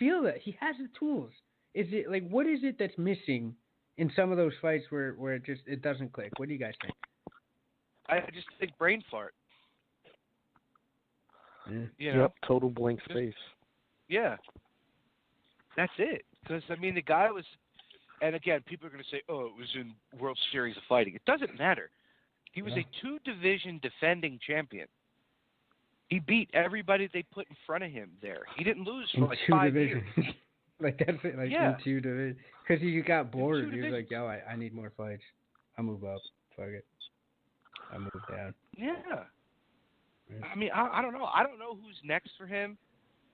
feel that he has the tools. Is it like what is it that's missing in some of those fights where it doesn't click? What do you guys think? I just think brain fart. Yeah. Yep, total blank space. Yeah. That's it. Because, the guy was, and again, people are going to say, oh, it was in World Series of Fighting. It doesn't matter. He was a 2-division defending champion. He beat everybody they put in front of him there. He didn't lose for like 5 years. Like, that's it. Like, yeah. In 2 divisions. Because he got bored. He was like, yo, I need more fights. I'll move up. Fuck it. I'll move down. Yeah. I don't know. I don't know who's next for him.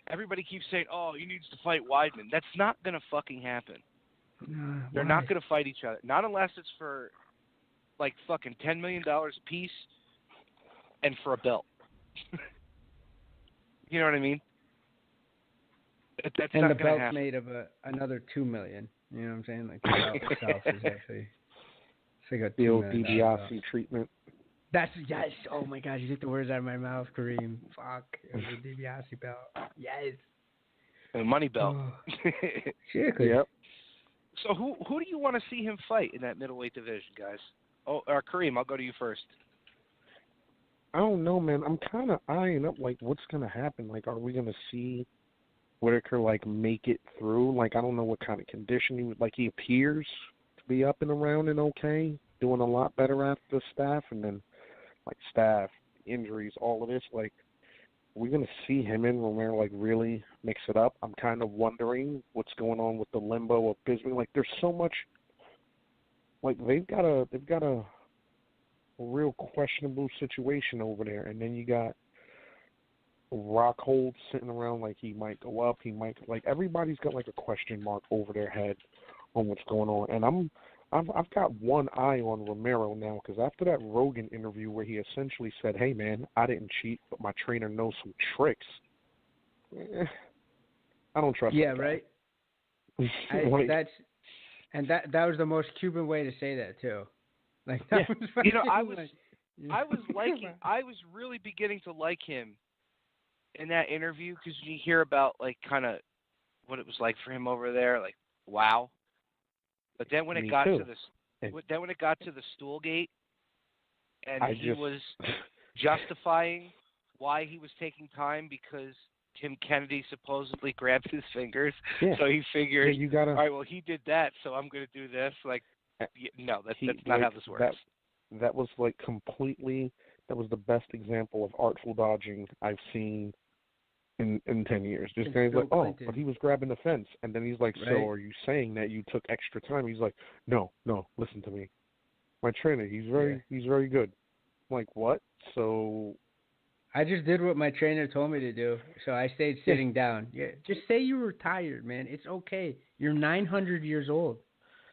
Everybody keeps saying, oh, he needs to fight Weidman. That's not going to fucking happen. They're not going to fight each other. Not unless it's for, like, fucking $10 million a piece and for a belt. You know what I mean? That's and not the belt's happen. Made of another $2 million. You know what I'm saying? Like, the belt itself is actually... It's like the old DiBiase treatment. Yes. Oh my God, you took the words out of my mouth, Kareem. Fuck. It was a DiBiase belt. Yes. A money belt. Oh. Seriously. Yep. So who do you want to see him fight in that middleweight division, guys? Oh, Kareem, I'll go to you first. I don't know, man. I'm kind of eyeing up, like, what's going to happen. Like, are we going to see Whitaker, like, make it through? Like, I don't know what kind of condition he appears to be up and around and okay, doing a lot better after the staff, and then like staff, injuries, all of this, like, we're going to see him and Romero, like, really mix it up. I'm kind of wondering what's going on with the limbo of Bisping. Like, there's so much, like, they've got a real questionable situation over there. And then you got Rockhold sitting around like he might go up, like, everybody's got, like, a question mark over their head on what's going on. And I've got one eye on Romero now because after that Rogan interview where he essentially said, hey, man, I didn't cheat, but my trainer knows some tricks, I don't trust Yeah, that right? That was the most Cuban way to say that, too. Like, that was I was really beginning to like him in that interview because you hear about, like, kind of what it was like for him over there, like, wow. But then when it got to the Stoolgate, and he was justifying why he was taking time because Tim Kennedy supposedly grabbed his fingers, so he figured, all right, well, he did that, so I'm going to do this. Like, no, that's not how this works. That was like completely. That was the best example of artful dodging I've seen in 10 years. This guy's like, oh, but he was grabbing the fence. And then he's like, so are you saying that you took extra time? He's like, no, listen to me. My trainer, he's very good. I'm like, what? So I just did what my trainer told me to do. So I stayed sitting down. Yeah, just say you were tired, man. It's okay. You're 900 years old.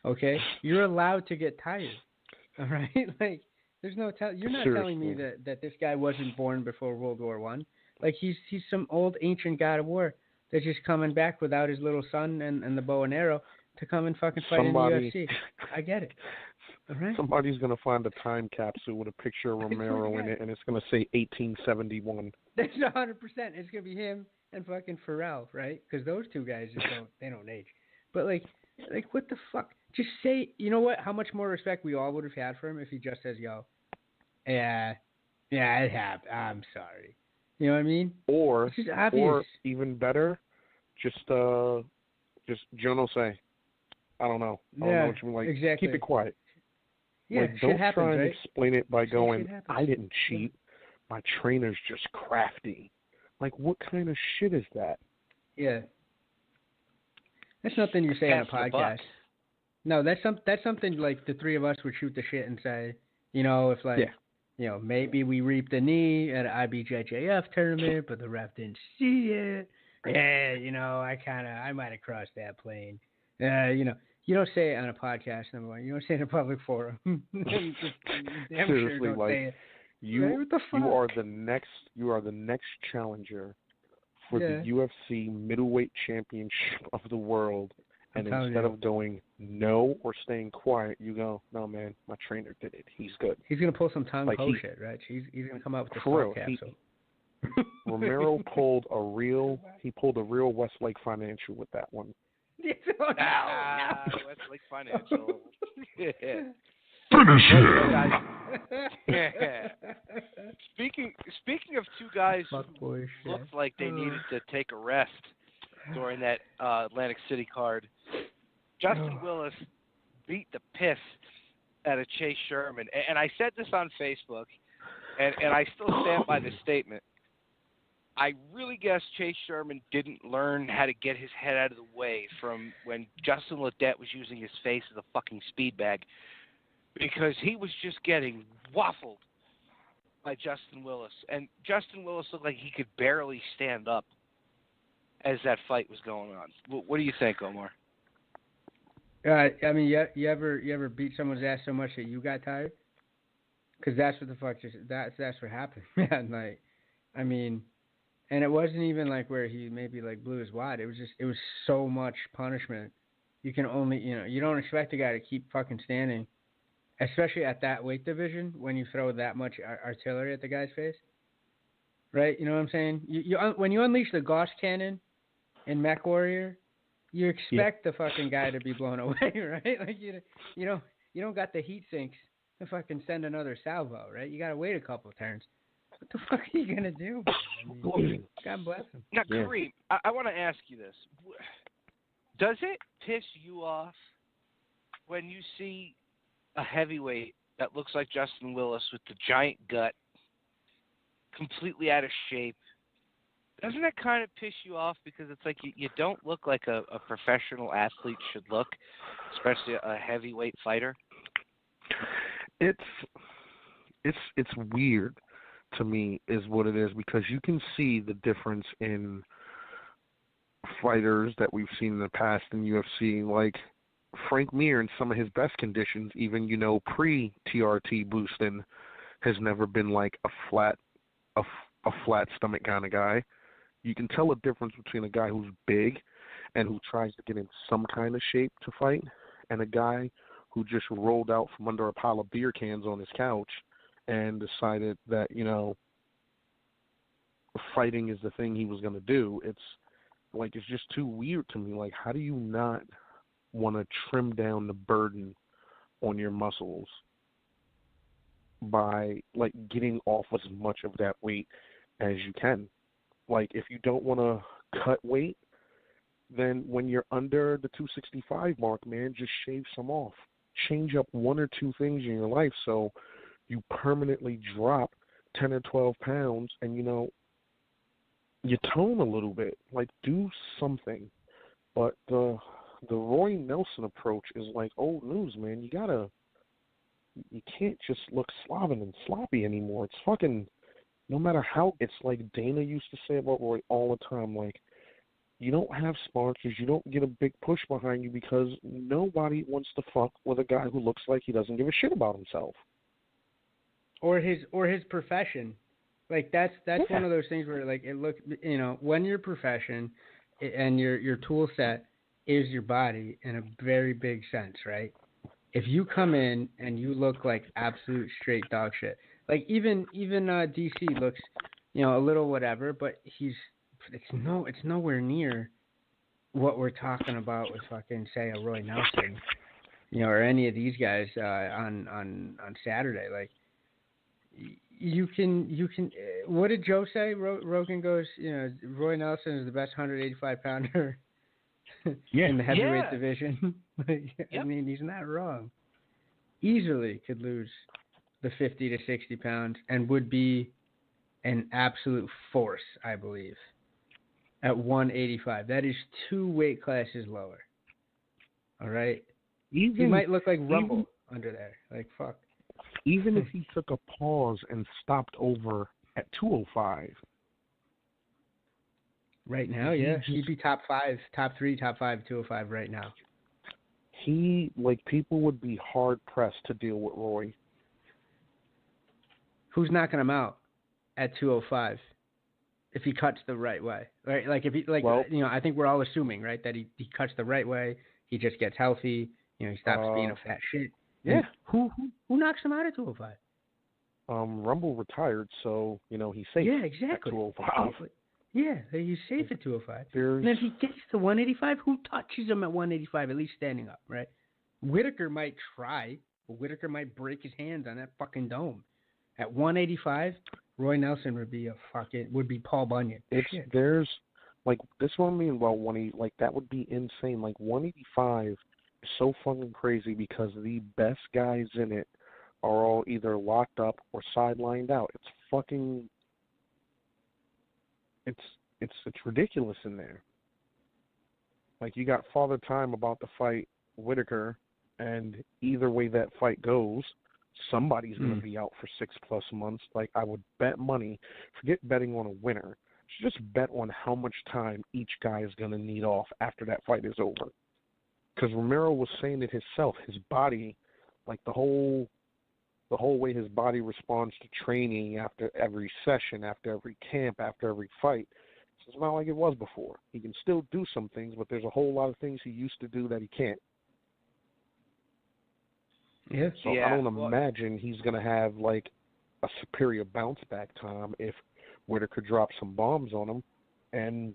Okay? You're allowed to get tired. All right? Like, there's no you're not telling me that this guy wasn't born before World War I. Like he's some old ancient god of war that's just coming back without his little son and the bow and arrow to come and fucking fight in the UFC. I get it. All right? Somebody's gonna find a time capsule with a picture of Romero in it, and it's gonna say 1871. That's 100%. It's gonna be him and fucking Pharrell, right? Because those two guys just don't age. But like what the fuck? Just say, you know what? How much more respect we all would have had for him if he just says, "Yo, yeah, it happened. I'm sorry." You know what I mean? Or or even better, just Jono say, I don't know. I don't know what you mean. Like, exactly. Keep it quiet. Yeah, like, don't happens, try and right? explain it by going, I didn't cheat. My trainer's just crafty. Like, what kind of shit is that? Yeah. That's nothing you say on a podcast. No, that's something like the three of us would shoot the shit and say, you know, if like, you know, maybe we reaped a knee at an IBJJF tournament, but the ref didn't see it. Yeah, you know, I might have crossed that plane. You know, you don't say it on a podcast, number one. You don't say it in a public forum. Damn Seriously, sure don't like, say it. you are the next challenger for the UFC middleweight championship of the world. And instead of going no or staying quiet, you go, no, man, my trainer did it. He's good. He's going to pull some Tong Po shit, right? He's going to come out with the skull capsule. Romero pulled a real Westlake Financial with that one. No. Westlake Financial. Finish it. Speaking of two guys who looked like they needed to take a rest during that Atlantic City card, Justin Willis beat the piss out of Chase Sherman. And I said this on Facebook, and I still stand by this statement. I really guess Chase Sherman didn't learn how to get his head out of the way from when Justin Ledet was using his face as a fucking speed bag, because he was just getting waffled by Justin Willis. And Justin Willis looked like he could barely stand up as that fight was going on. What do you think, Omar? I mean, you ever beat someone's ass so much that you got tired? Because that's what the fuck that's what happened, man. Like, I mean, and it wasn't even like where he maybe like blew his wad. It was so much punishment. You can only, you don't expect a guy to keep fucking standing, especially at that weight division when you throw that much artillery at the guy's face. Right? You know what I'm saying? When you unleash the Gauss cannon in Mech Warrior, you expect the fucking guy to be blown away, right? Like you don't got the heat sinks to fucking send another salvo, right? You got to wait a couple of turns. What the fuck are you gonna do? I mean, God bless him. Now, Kareem, I want to ask you this: does it piss you off when you see a heavyweight that looks like Justin Willis with the giant gut, completely out of shape? Doesn't that kind of piss you off because it's like you don't look like a professional athlete should look, especially a heavyweight fighter? It's weird to me is what it is, because you can see the difference in fighters that we've seen in the past in UFC, like Frank Mir in some of his best conditions, even pre-TRT boosting, has never been like a flat stomach kind of guy. You can tell a difference between a guy who's big and who tries to get in some kind of shape to fight, and a guy who just rolled out from under a pile of beer cans on his couch and decided that, fighting is the thing he was going to do. It's just too weird to me. Like, how do you not want to trim down the burden on your muscles by, like, getting off as much of that weight as you can? Like, if you don't want to cut weight, then when you're under the 265 mark, man, just shave some off. Change up one or two things in your life so you permanently drop 10 or 12 pounds and, you tone a little bit. Like, do something. But the Roy Nelson approach is like old news, man. You can't just look sloven and sloppy anymore. It's fucking, no matter how, it's like Dana used to say about Roy all the time, like, you don't have sponsors, you don't get a big push behind you because nobody wants to fuck with a guy who looks like he doesn't give a shit about himself. Or his profession. Like that's one of those things where like it looks, when your profession and your tool set is your body in a very big sense, right? If you come in and you look like absolute straight dog shit, like even DC looks, a little whatever, but it's nowhere near what we're talking about with fucking say a Roy Nelson, or any of these guys on Saturday. Like you can. What did Joe say? Rogan goes, Roy Nelson is the best 185 pounder in the heavyweight division. I mean, he's not wrong. Easily could lose the 50 to 60 pounds and would be an absolute force, I believe, at 185. That is 2 weight classes lower. All right? He might look like Rumble under there. Like, fuck. Even if he took a pause and stopped over at 205. Right now, he'd be top 5, top 3, top 5, 205 right now. People would be hard pressed to deal with Roy. Who's knocking him out at 205 if he cuts the right way? Right? Like if he I think we're all assuming, right, that he cuts the right way, he just gets healthy, he stops being a fat shit. Yeah. And who knocks him out at 205? Rumble retired, so he's safe. Yeah, exactly. At 205. Yeah, he's safe at 205. And if he gets to 185, who touches him at 185, at least standing up, right? Whitaker might try, but Whitaker might break his hands on that fucking dome. At 185, Roy Nelson would be Paul Bunyan. There's this one I mean about that would be insane. 185 is so fucking crazy because the best guys in it are all either locked up or sidelined out. It's fucking it's ridiculous in there. You got Father Time about to fight Whitaker, and either way that fight goes, somebody's going to be out for 6+ months. I would bet money, forget betting on a winner, just bet on how much time each guy is going to need off after that fight is over. Because Romero was saying it himself, his body, the whole way his body responds to training after every session, after every camp, after every fight, it's not like it was before. He can still do some things, but there's a whole lot of things he used to do that he can't. Yeah. So I don't imagine he's going to have a superior bounce back time if Whitaker drops some bombs on him. And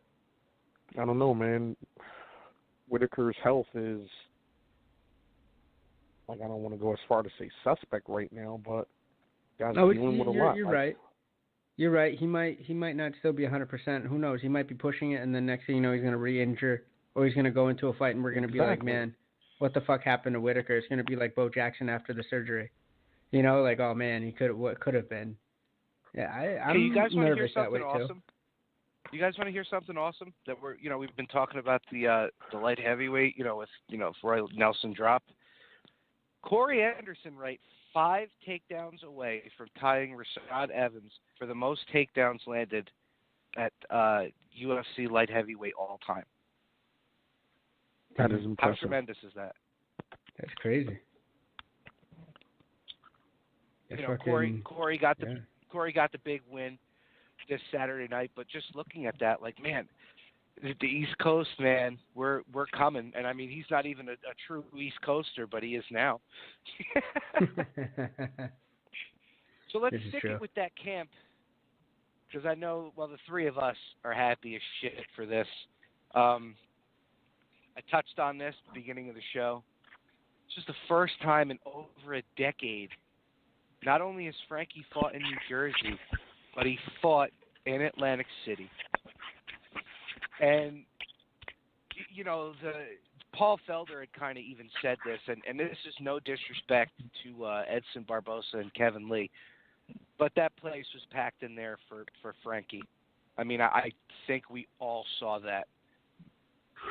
I don't know, man. Whitaker's health is, I don't want to go as far to say suspect right now, but guys dealing with a lot. You're right. You're right. He might not still be 100%. Who knows? He might be pushing it, and then next thing you know, he's going to re-injure, or he's going to go into a fight, and we're going to be like, man, what the fuck happened to Whitaker? It's going to be like Bo Jackson after the surgery. Oh man, what could have been. Yeah, I'm you guys want to hear nervous that way something awesome? You guys want to hear something awesome that we've been talking about the light heavyweight, with Roy Nelson drop. Corey Anderson, 5 takedowns away from tying Rashad Evans for the most takedowns landed at UFC light heavyweight all time. That is impressive. How tremendous is that? That's crazy. Corey got the big win this Saturday night, but just looking at that, man, the East Coast, man, we're coming, and I mean he's not even a true East Coaster, but he is now. So let's stick it with that camp, because I know the 3 of us are happy as shit for this. I touched on this at the beginning of the show. It's just the first time in over a decade. Not only has Frankie fought in New Jersey, but he fought in Atlantic City. And, Paul Felder had kind of even said this, and this is no disrespect to Edson Barbosa and Kevin Lee, but that place was packed in there for Frankie. I mean, I think we all saw that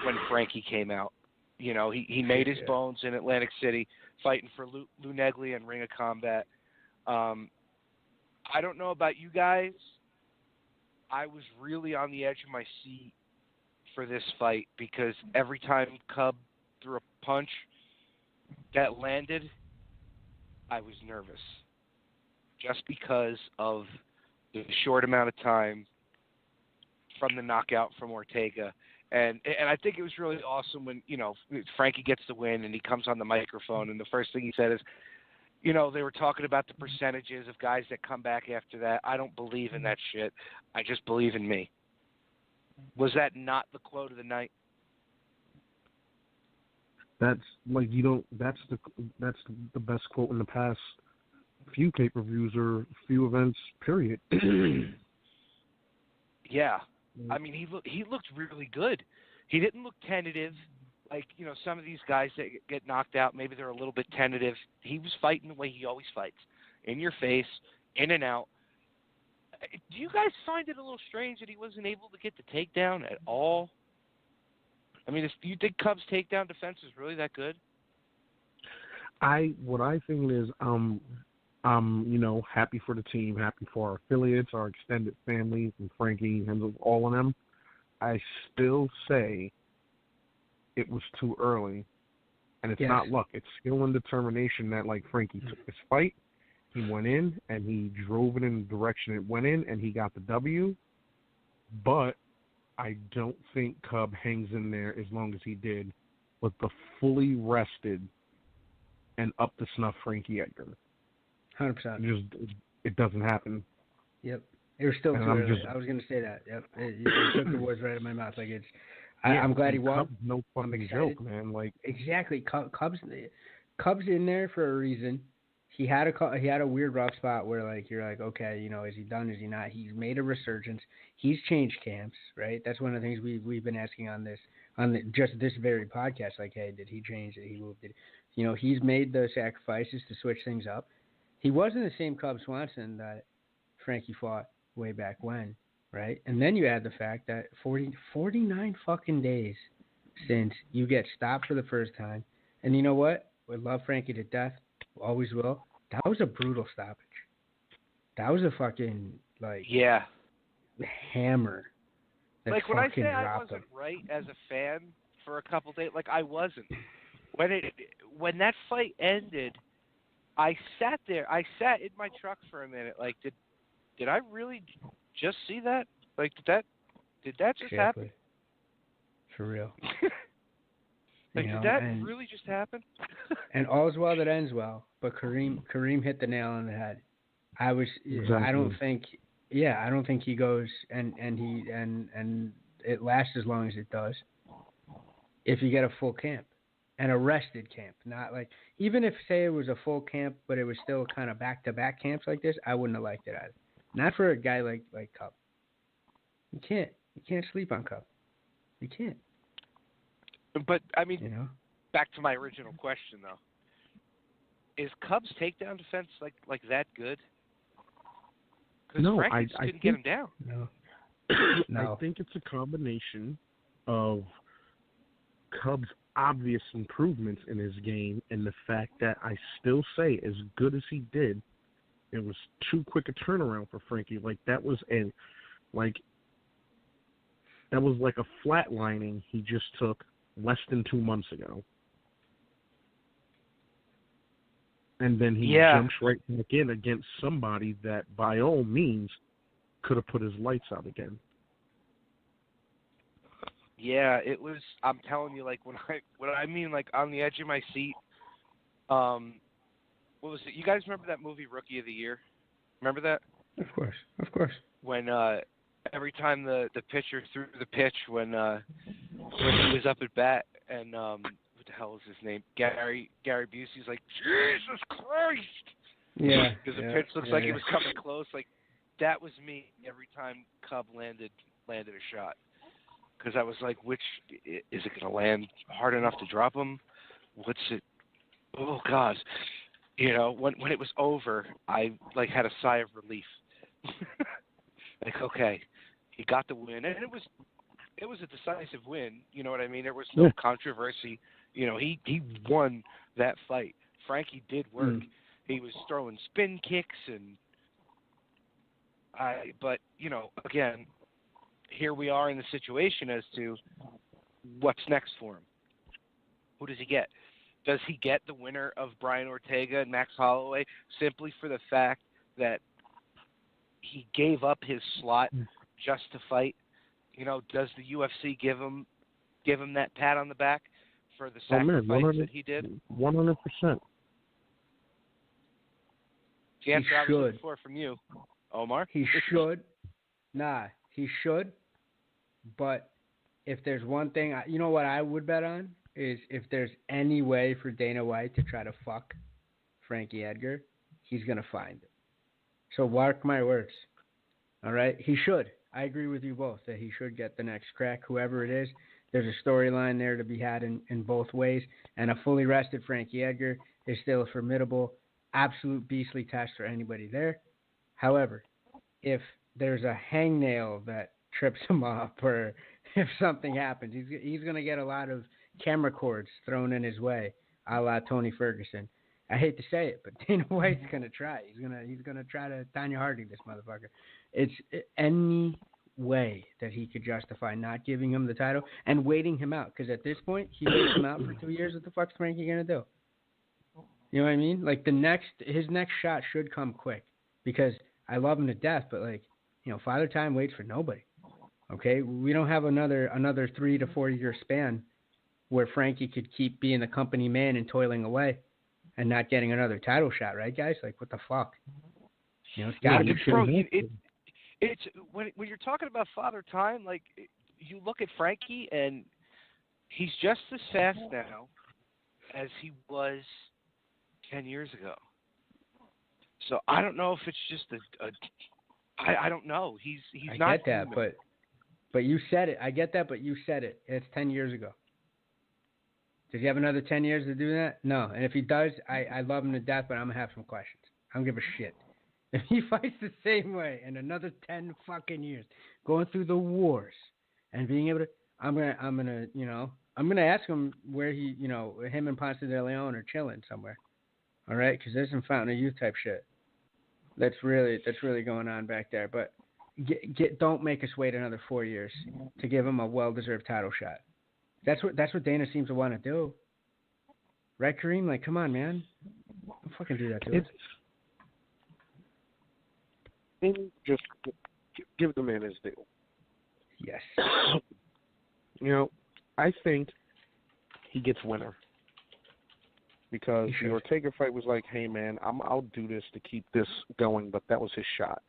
when Frankie came out. He made his bones in Atlantic City fighting for Lou Neglia and Ring of Combat. I don't know about you guys. I was really on the edge of my seat for this fight because every time Cub threw a punch that landed, I was nervous. Just because of the short amount of time from the knockout from Ortega. And I think it was really awesome when, Frankie gets the win and he comes on the microphone and the first thing he said is, they were talking about the percentages of guys that come back after that. I don't believe in that shit. I just believe in me. Was that not the quote of the night? That's that's the best quote in the past few pay-per-views or few events, period. Yeah. I mean, he looked really good. He didn't look tentative. Like, some of these guys that get knocked out, maybe they're a little bit tentative. He was fighting the way he always fights. In your face, in and out. Do you guys find it a little strange that he wasn't able to get the takedown at all? I mean, do you think Cubs' takedown defense is really that good? What I think is, I'm happy for the team, happy for our affiliates, our extended families, and Frankie and all of them. I still say it was too early, and it's not luck. It's skill and determination that, like, Frankie took this fight, he went in, and he drove it in the direction it went in, and he got the W. But I don't think Cub hangs in there as long as he did with the fully rested and up to snuff Frankie Edgar. 100%. It doesn't happen. Yep. It was still too early. I was going to say that. Yep. You took the words right out of my mouth. Like, I'm glad he won. Cubs, no fucking joke, man. Like, exactly. Cubs in there for a reason. He had a weird rough spot where, like, you're like, okay, is he done? Is he not? He's made a resurgence. He's changed camps, right? That's one of the things we've been asking on just this very podcast. Like, hey, did he change? Did he move? He's made the sacrifices to switch things up. He wasn't the same Cub Swanson that Frankie fought way back when, right? And then you add the fact that 49 fucking days since you get stopped for the first time. And you know what? We love Frankie to death. Always will. That was a brutal stoppage. That was a fucking, like, hammer. Like, when I say I wasn't right as a fan for a couple days, like, I wasn't. When that fight ended, I sat there. I sat in my truck for a minute. Like, did I really just see that? Like, did that just happen? For real. Like, did that really just happen? And all's well that ends well. But Kareem hit the nail on the head. Exactly. I don't think he goes and it lasts as long as it does if you get a full camp. An arrested camp, not like, even if, say, it was a full camp, but it was still kind of back-to-back camps like this, I wouldn't have liked it either. Not for a guy like Cub. You can't sleep on Cub. You can't. But, I mean, back to my original question, though. Is Cubs' takedown defense like that good? Because Frankie just couldn't get him down. No. I think it's a combination of Cubs' obvious improvements in his game and the fact that I still say, as good as he did, it was too quick a turnaround for Frankie. Like, that was like a flatlining he just took less than 2 months ago. And then he jumps right back in against somebody that, by all means, could have put his lights out again. Yeah, it was. I'm telling you, like, when I mean, like, on the edge of my seat. What was it? You guys remember that movie Rookie of the Year? Remember that? Of course. When every time the pitcher threw the pitch when he was up at bat, and what the hell is his name? Gary Busey's like, Jesus Christ! Yeah. Because the pitch looks like it was coming close. Like, that was me every time Cub landed a shot. Because I was like, is it going to land hard enough to drop him? What's it? Oh, God. When it was over, I, like, had a sigh of relief. Like, okay, he got the win. And it was a decisive win. You know what I mean? There was no controversy. He won that fight. Frankie did work. He was throwing spin kicks but, again, here we are in the situation as to what's next for him. Who does he get? Does he get the winner of Brian Ortega and Max Holloway simply for the fact that he gave up his slot just to fight. You know, does the UFC give him that pat on the back for the sacrifice that he did? 100%. The answer I was looking for from you, Omar. He should. Nah, he should. But if there's one thing, you know what I would bet on is if there's any way for Dana White to try to fuck Frankie Edgar, he's gonna find it. So mark my words. All right, he should. I agree with you both that he should get the next crack, whoever it is. There's a storyline there to be had in both ways, and a fully rested Frankie Edgar is still a formidable, absolute beastly test for anybody there. However, if there's a hangnail that trips him up, or if something happens, he's going to get a lot of camera cords thrown in his way, a la Tony Ferguson. I hate to say it, but Dana White's going to try. He's gonna try to Tanya Harding this motherfucker. It's any way that he could justify not giving him the title and waiting him out, because at this point he waits him out for 2 years. What the fuck's Frankie gonna do? You know what I mean? Like his next shot should come quick, because I love him to death, but like, you know, Father Time waits for nobody. Okay, we don't have another 3 to 4 year span where Frankie could keep being the company man and toiling away and not getting another title shot, right, guys? Like, what the fuck? You know, it's got to be true. It's when you're talking about Father Time, like, you look at Frankie and he's just as fast now as he was 10 years ago. So I don't know if it's just I don't know. He's not. I get that, but you said it. I get that, but you said it. It's 10 years ago. Does he have another 10 years to do that? No. And if he does, I love him to death, but I'm going to have some questions. I don't give a shit. If he fights the same way in another 10 fucking years, going through the wars and being able to, I'm gonna ask him where he, you know, him and Ponce de Leon are chilling somewhere. All right? Because there's some Fountain of Youth type shit. That's really going on back there. But don't make us wait another 4 years to give him a well-deserved title shot. That's what Dana seems to want to do. Right, Kareem? Like, come on, man. Don't fucking do that to us. Just give the man his due. Yes. You know, I think he gets winner. Because the Ortega fight was like, hey, man, I'll do this to keep this going, but that was his shot.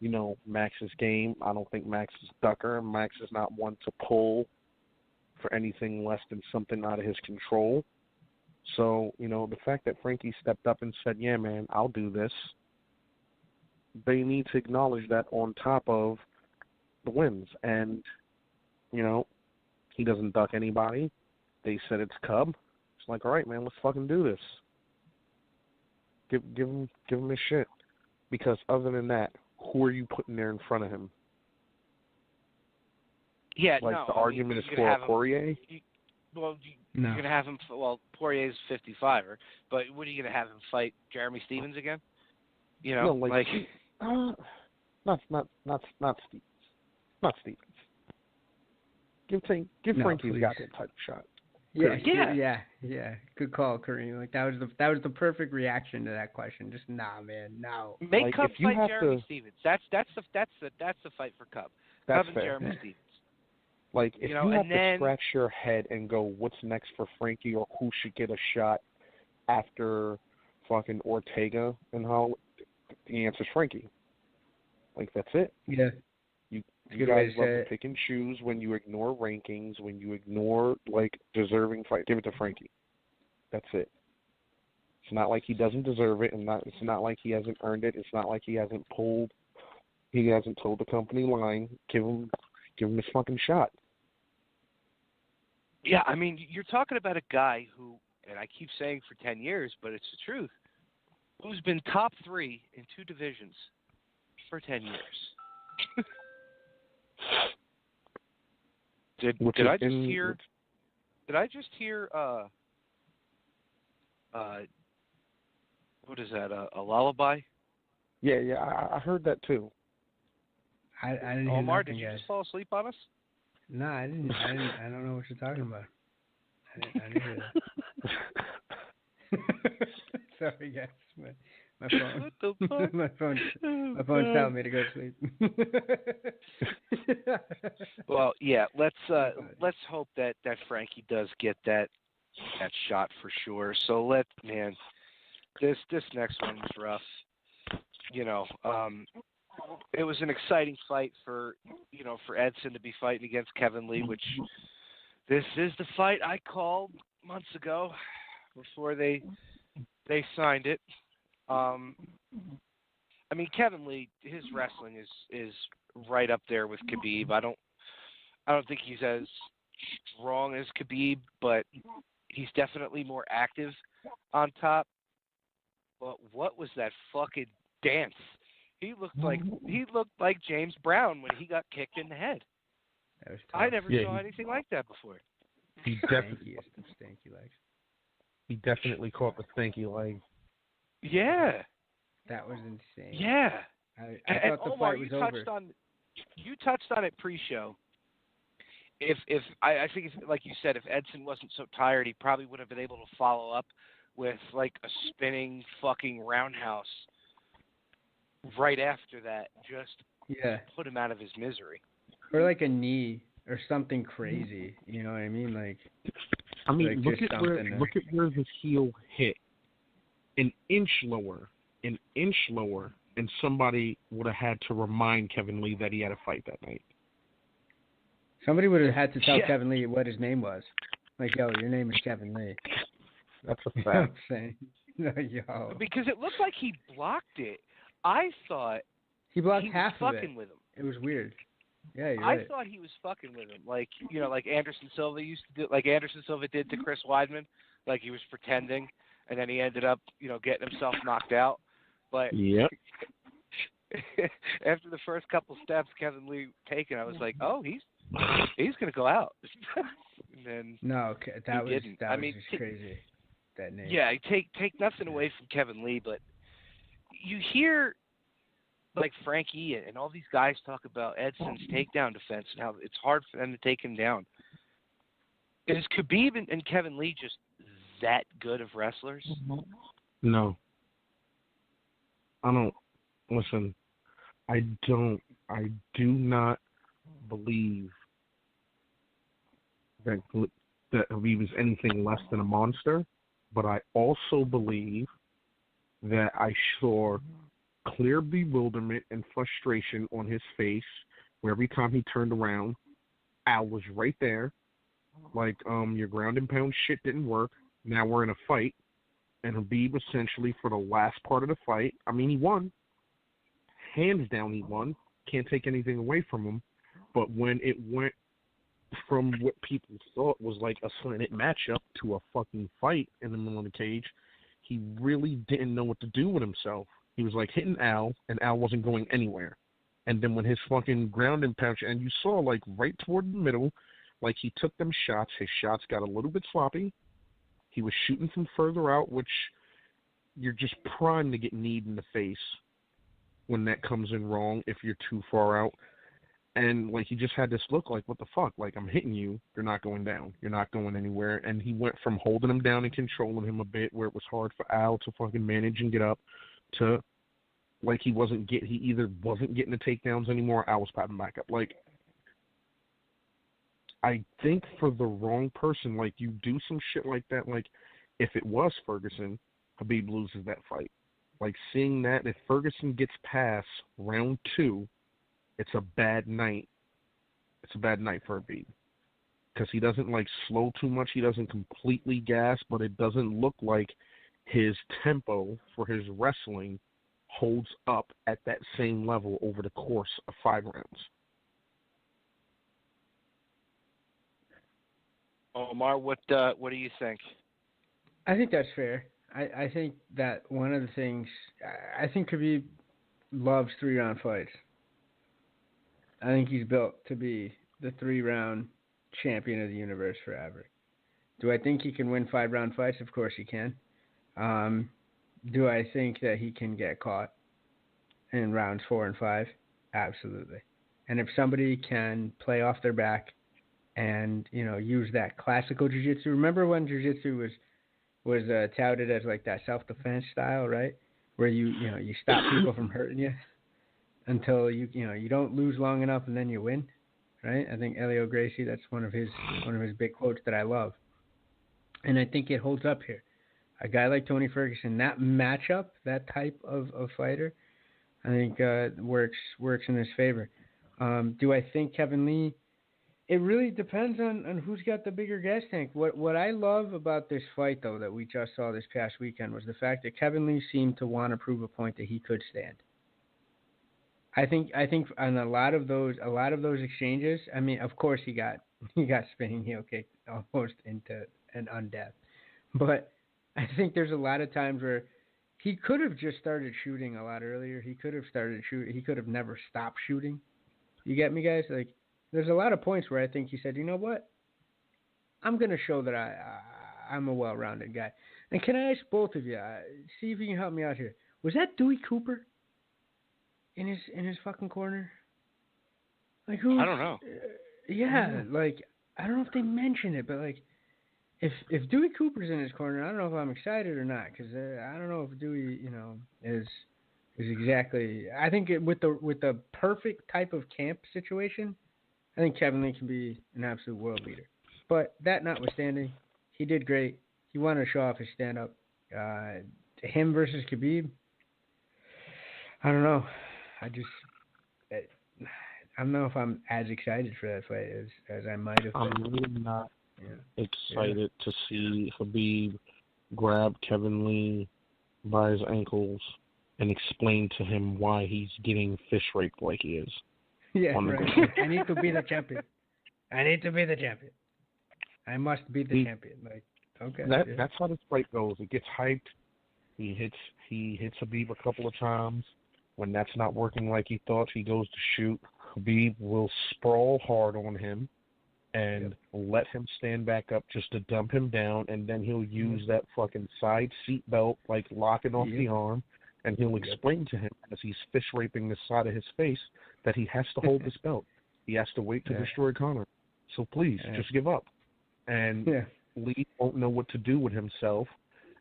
You know, Max's game, I don't think Max is a ducker. Max is not one to pull for anything less than something out of his control. So, you know, the fact that Frankie stepped up and said, yeah, man, I'll do this, they need to acknowledge that on top of the wins. And, you know, he doesn't duck anybody. They said it's Cub. It's like, all right, man, let's fucking do this. Give him his shit. Because other than that, who are you putting there in front of him? Yeah, like no. The argument is for Poirier? You're going to have him, Poirier's 55er, but what are you going to have him fight Jeremy Stevens again? You know, not Stevens. Not Stevens. Give Frankie the goddamn title shot. Yeah. Good call, Kareem. Like that was the perfect reaction to that question. Just nah, man, no. Make Cub fight Jeremy Stevens. That's the fight for Cub. Cub and Jeremy Stevens. Like, if you have to scratch your head and go, what's next for Frankie, or who should get a shot after fucking Ortega and how, the answer's Frankie. Like, that's it. Yeah. You guys love to pick and choose when you ignore rankings, when you ignore, like, deserving fight. Give it to Frankie. That's it. It's not like he doesn't deserve it, and it's not like he hasn't earned it. It's not like he hasn't told the company line. Give him his fucking shot. Yeah, I mean, you're talking about a guy who, and I keep saying for 10 years, but it's the truth, who's been top 3 in 2 divisions for 10 years. Did I just hear what is that, a lullaby? Yeah, I heard that too. I didn't hear Omar, nothing, did you guys. just fall asleep on us? No, I didn't. I don't know what you're talking about. I didn't hear that. Sorry, guys. My phone. What the fuck? my phone's telling me to go to sleep. Well, yeah. Let's hope that Frankie does get that shot for sure. So this next one was rough. It was an exciting fight for Edson to be fighting against Kevin Lee, which this is the fight I called months ago before they signed it. Kevin Lee, his wrestling is right up there with Khabib. I don't think he's as strong as Khabib, but he's definitely more active on top. But what was that fucking dance? He looked like James Brown when he got kicked in the head. That was tough. I never saw anything like that before. He definitely caught the stanky leg. Yeah. That was insane. Yeah. I thought the Omar, fight was over. You touched on it pre-show. I think like you said, if Edson wasn't so tired, he probably would have been able to follow up with like a spinning fucking roundhouse right after that, just put him out of his misery. Or like a knee or something crazy. You know what I mean? Look at where the heel hit. An inch lower, and somebody would have had to remind Kevin Lee that he had a fight that night. Somebody would have had to tell Kevin Lee what his name was. Like, yo, your name is Kevin Lee. That's a fact. Yo. Because it looked like he blocked it. I thought he blocked half of it. Fucking with him. It was weird. Yeah, you're right. I thought he was fucking with him, like Anderson Silva used to do, like Anderson Silva did to Chris Weidman, like he was pretending, and then he ended up, getting himself knocked out. But yep. After the first couple steps Kevin Lee taken, I was like, oh, he's gonna go out. And then that was just crazy. That name. Yeah, take nothing away from Kevin Lee, but you hear like Frankie and all these guys talk about Edson's takedown defense and how it's hard for them to take him down. Is Khabib and Kevin Lee just that good of wrestlers? No. I don't. Listen, I do not believe that Khabib is anything less than a monster, but I also believe that I saw clear bewilderment and frustration on his face, where every time he turned around, Al was right there. Like, your ground and pound shit didn't work. Now we're in a fight. And Khabib essentially, for the last part of the fight, he won. Hands down, he won. Can't take anything away from him. But when it went from what people thought was like a slanted matchup to a fucking fight in the middle of the cage, he really didn't know what to do with himself. He was like hitting Al, and Al wasn't going anywhere. And then when his fucking ground and pound, and you saw like right toward the middle, like he took them shots. His shots got a little bit sloppy. He was shooting from further out, which you're just primed to get kneed in the face when that comes in wrong if you're too far out. And like he just had this look like, what the fuck? Like, I'm hitting you. You're not going down. You're not going anywhere. And he went from holding him down and controlling him a bit, where it was hard for Al to fucking manage and get up, to like he either wasn't getting the takedowns anymore, or Al was popping back up. Like, I think for the wrong person, like, you do some shit like that. Like, if it was Ferguson, Khabib loses that fight. Like, seeing that, if Ferguson gets past round 2, it's a bad night. It's a bad night for Khabib. Because he doesn't, like, slow too much. He doesn't completely gas, but it doesn't look like his tempo for his wrestling holds up at that same level over the course of 5 rounds. Omar, what do you think? I think that's fair. I think that one of the things, I think Khabib loves 3-round fights. I think he's built to be the 3-round champion of the universe forever. Do I think he can win 5-round fights? Of course he can. Do I think that he can get caught in rounds 4 and 5? Absolutely. And if somebody can play off their back and, use that classical jiu-jitsu. Remember when jiu-jitsu was touted as like that self-defense style, right? where you stop people from hurting you until you don't lose long enough and then you win, right? I think Elio Gracie, that's one of his big quotes that I love, and I think it holds up here. A guy like Tony Ferguson, that matchup, that type of fighter, I think works in his favor. Do I think Kevin Lee? It really depends on who's got the bigger gas tank. What I love about this fight, though, that we just saw this past weekend was the fact that Kevin Lee seemed to want to prove a point that he could stand. I think on a lot of those exchanges, I mean, of course he got spinning heel kicked almost into an undeath, but I think there's a lot of times where he could have just started shooting a lot earlier. He could have started shooting. He could have never stopped shooting. You get me, guys? Like, there's a lot of points where I think he said, you know what? I'm going to show that I'm a well-rounded guy. And can I ask both of you, see if you can help me out here. Was that Dewey Cooper in his fucking corner? Like, who? I don't know. Yeah, like, I don't know if they mentioned it, but like, if Dewey Cooper's in his corner, I don't know if I'm excited or not, because I don't know if Dewey, is exactly. I think with the perfect type of camp situation, I think Kevin Lee can be an absolute world beater. But that notwithstanding, he did great. He wanted to show off his stand-up. Him versus Khabib, I don't know. I don't know if I'm as excited for that fight as I might have been. I'm really not excited to see Khabib grab Kevin Lee by his ankles and explain to him why he's getting fish raped like he is. Yeah, right. I need to be the champion. I must be the champion. Like, okay. That's how this fight goes. It gets hyped. He hits Khabib a couple of times. When that's not working like he thought, he goes to shoot. Khabib will sprawl hard on him and let him stand back up just to dump him down, and then he'll use that fucking side seat belt, like locking off the arm, and he'll explain to him as he's fish raping the side of his face that he has to hold this belt. He has to wait to destroy Conor. So please, just give up. And Lee won't know what to do with himself,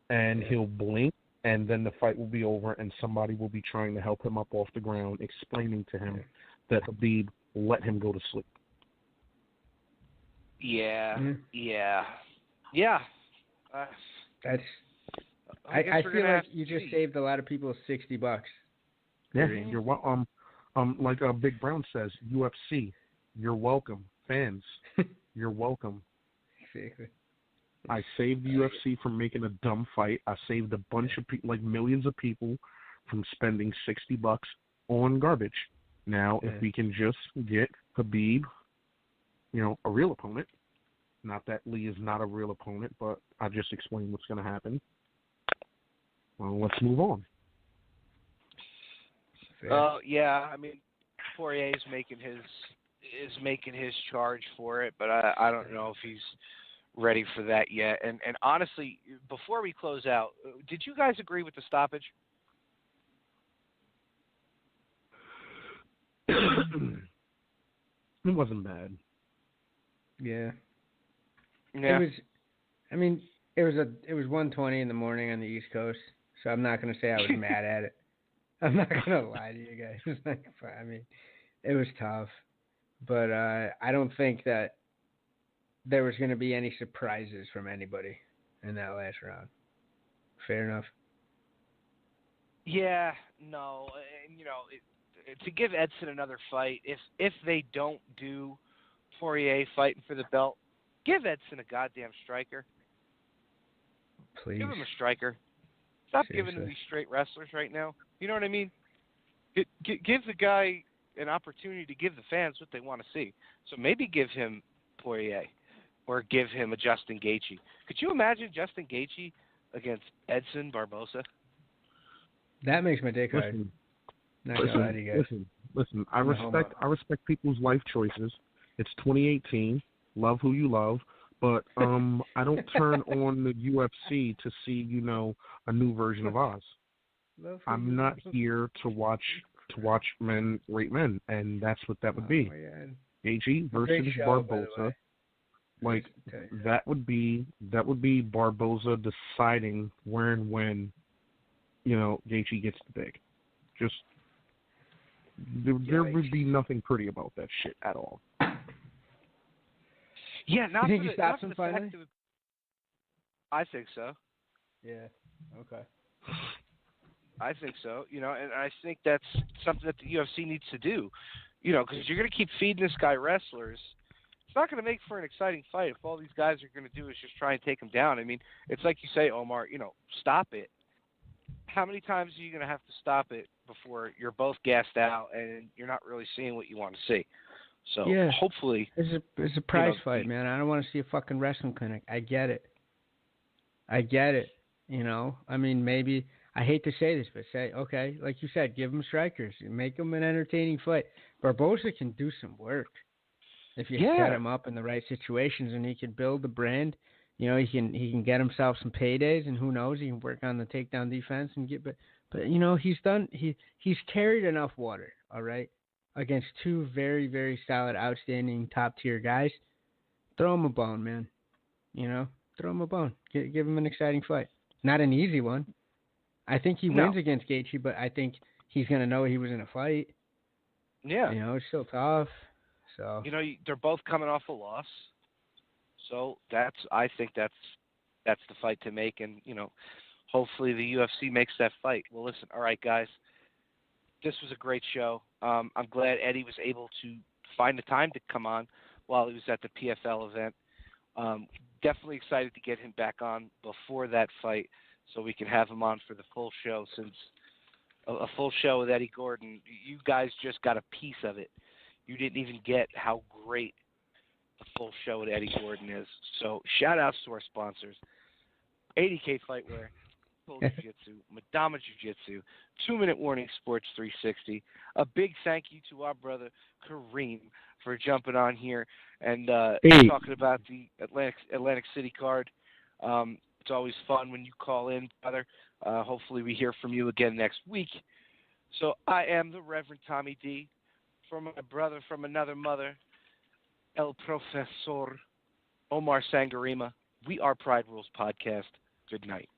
and he'll blink, and then the fight will be over, and somebody will be trying to help him up off the ground, explaining to him that Khabib let him go to sleep. Yeah. That's. I feel like you just saved a lot of people $60. Yeah, you're like Big Brown says, UFC, you're welcome. Fans, you're welcome. Exactly. I saved the UFC from making a dumb fight. I saved a bunch of people, like millions of people, from spending $60 on garbage. Now, if we can just get Khabib, a real opponent. Not that Lee is not a real opponent, but I just explained what's going to happen. Well, let's move on. Yeah. I mean, Poirier is making his charge for it, but I don't know if he's ready for that yet. And honestly, before we close out, did you guys agree with the stoppage? It wasn't bad. Yeah. It was. I mean, it was 1:20 in the morning on the East Coast, so I'm not gonna say I was mad at it. I'm not gonna lie to you guys. I mean, it was tough, but I don't think that there was gonna be any surprises from anybody in that last round. Fair enough. Yeah. No. And to give Edson another fight, if they don't do Poirier fighting for the belt, give Edson a goddamn striker. Please. Give him a striker. Stop Seriously. giving him these straight wrestlers right now. You know what I mean? Give the guy an opportunity to give the fans what they want to see. So maybe give him Poirier or give him a Justin Gaethje. Could you imagine Justin Gaethje against Edson Barboza? That makes my day hard. Listen. I respect people's life choices. It's 2018. Love who you love, but I don't turn on the UFC to see a new version of Oz. I'm not here to watch men rape men, and that's what that would be. Gaethje versus Barboza. Like that would be Barboza deciding where and when Gaethje gets the big. Just there would be nothing pretty about that shit at all. Yeah, not you think for he the, stops not for him the finally? fact of, I think so. Yeah. Okay. I think so. And I think that's something that the UFC needs to do. Because you're going to keep feeding this guy wrestlers. It's not going to make for an exciting fight if all these guys are going to do is just try and take him down. I mean, it's like you say, Omar, stop it. How many times are you going to have to stop it before you're both gassed out and you're not really seeing what you want to see? So yeah. hopefully. It's a prize fight, man. I don't want to see a fucking wrestling clinic. I get it. I mean, maybe, I hate to say this, but say, okay, like you said, give him strikers. Make him an entertaining fight. Barboza can do some work if you set him up in the right situations, and he can build the brand. He can get himself some paydays, and who knows, he can work on the takedown defense and get. But he's carried enough water, all right, against two very, very solid, outstanding, top tier guys. Throw him a bone, man. Throw him a bone. Give him an exciting fight. Not an easy one. I think he wins against Gaethje, but I think he's gonna know he was in a fight. Yeah. It's still tough. So. They're both coming off a loss. So I think that's the fight to make, and hopefully the UFC makes that fight. Well, listen, all right, guys, this was a great show. I'm glad Eddie was able to find the time to come on while he was at the PFL event. Definitely excited to get him back on before that fight, so we can have him on for the full show. Since a full show with Eddie Gordon, you guys just got a piece of it. You didn't even get how great the full show with Eddie Gordon is. So shout outs to our sponsors: 80K Fightwear, Full Jiu-Jitsu, Madama Jiu-Jitsu, 2 Minute Warning Sports 360. A big thank you to our brother Kareem for jumping on here and talking about the Atlantic City card. It's always fun when you call in, brother. Hopefully we hear from you again next week. So I am the Reverend Tommy D. For my brother from another mother, El Profesor Omar Sangarima. We are Pride Rules Podcast. Good night.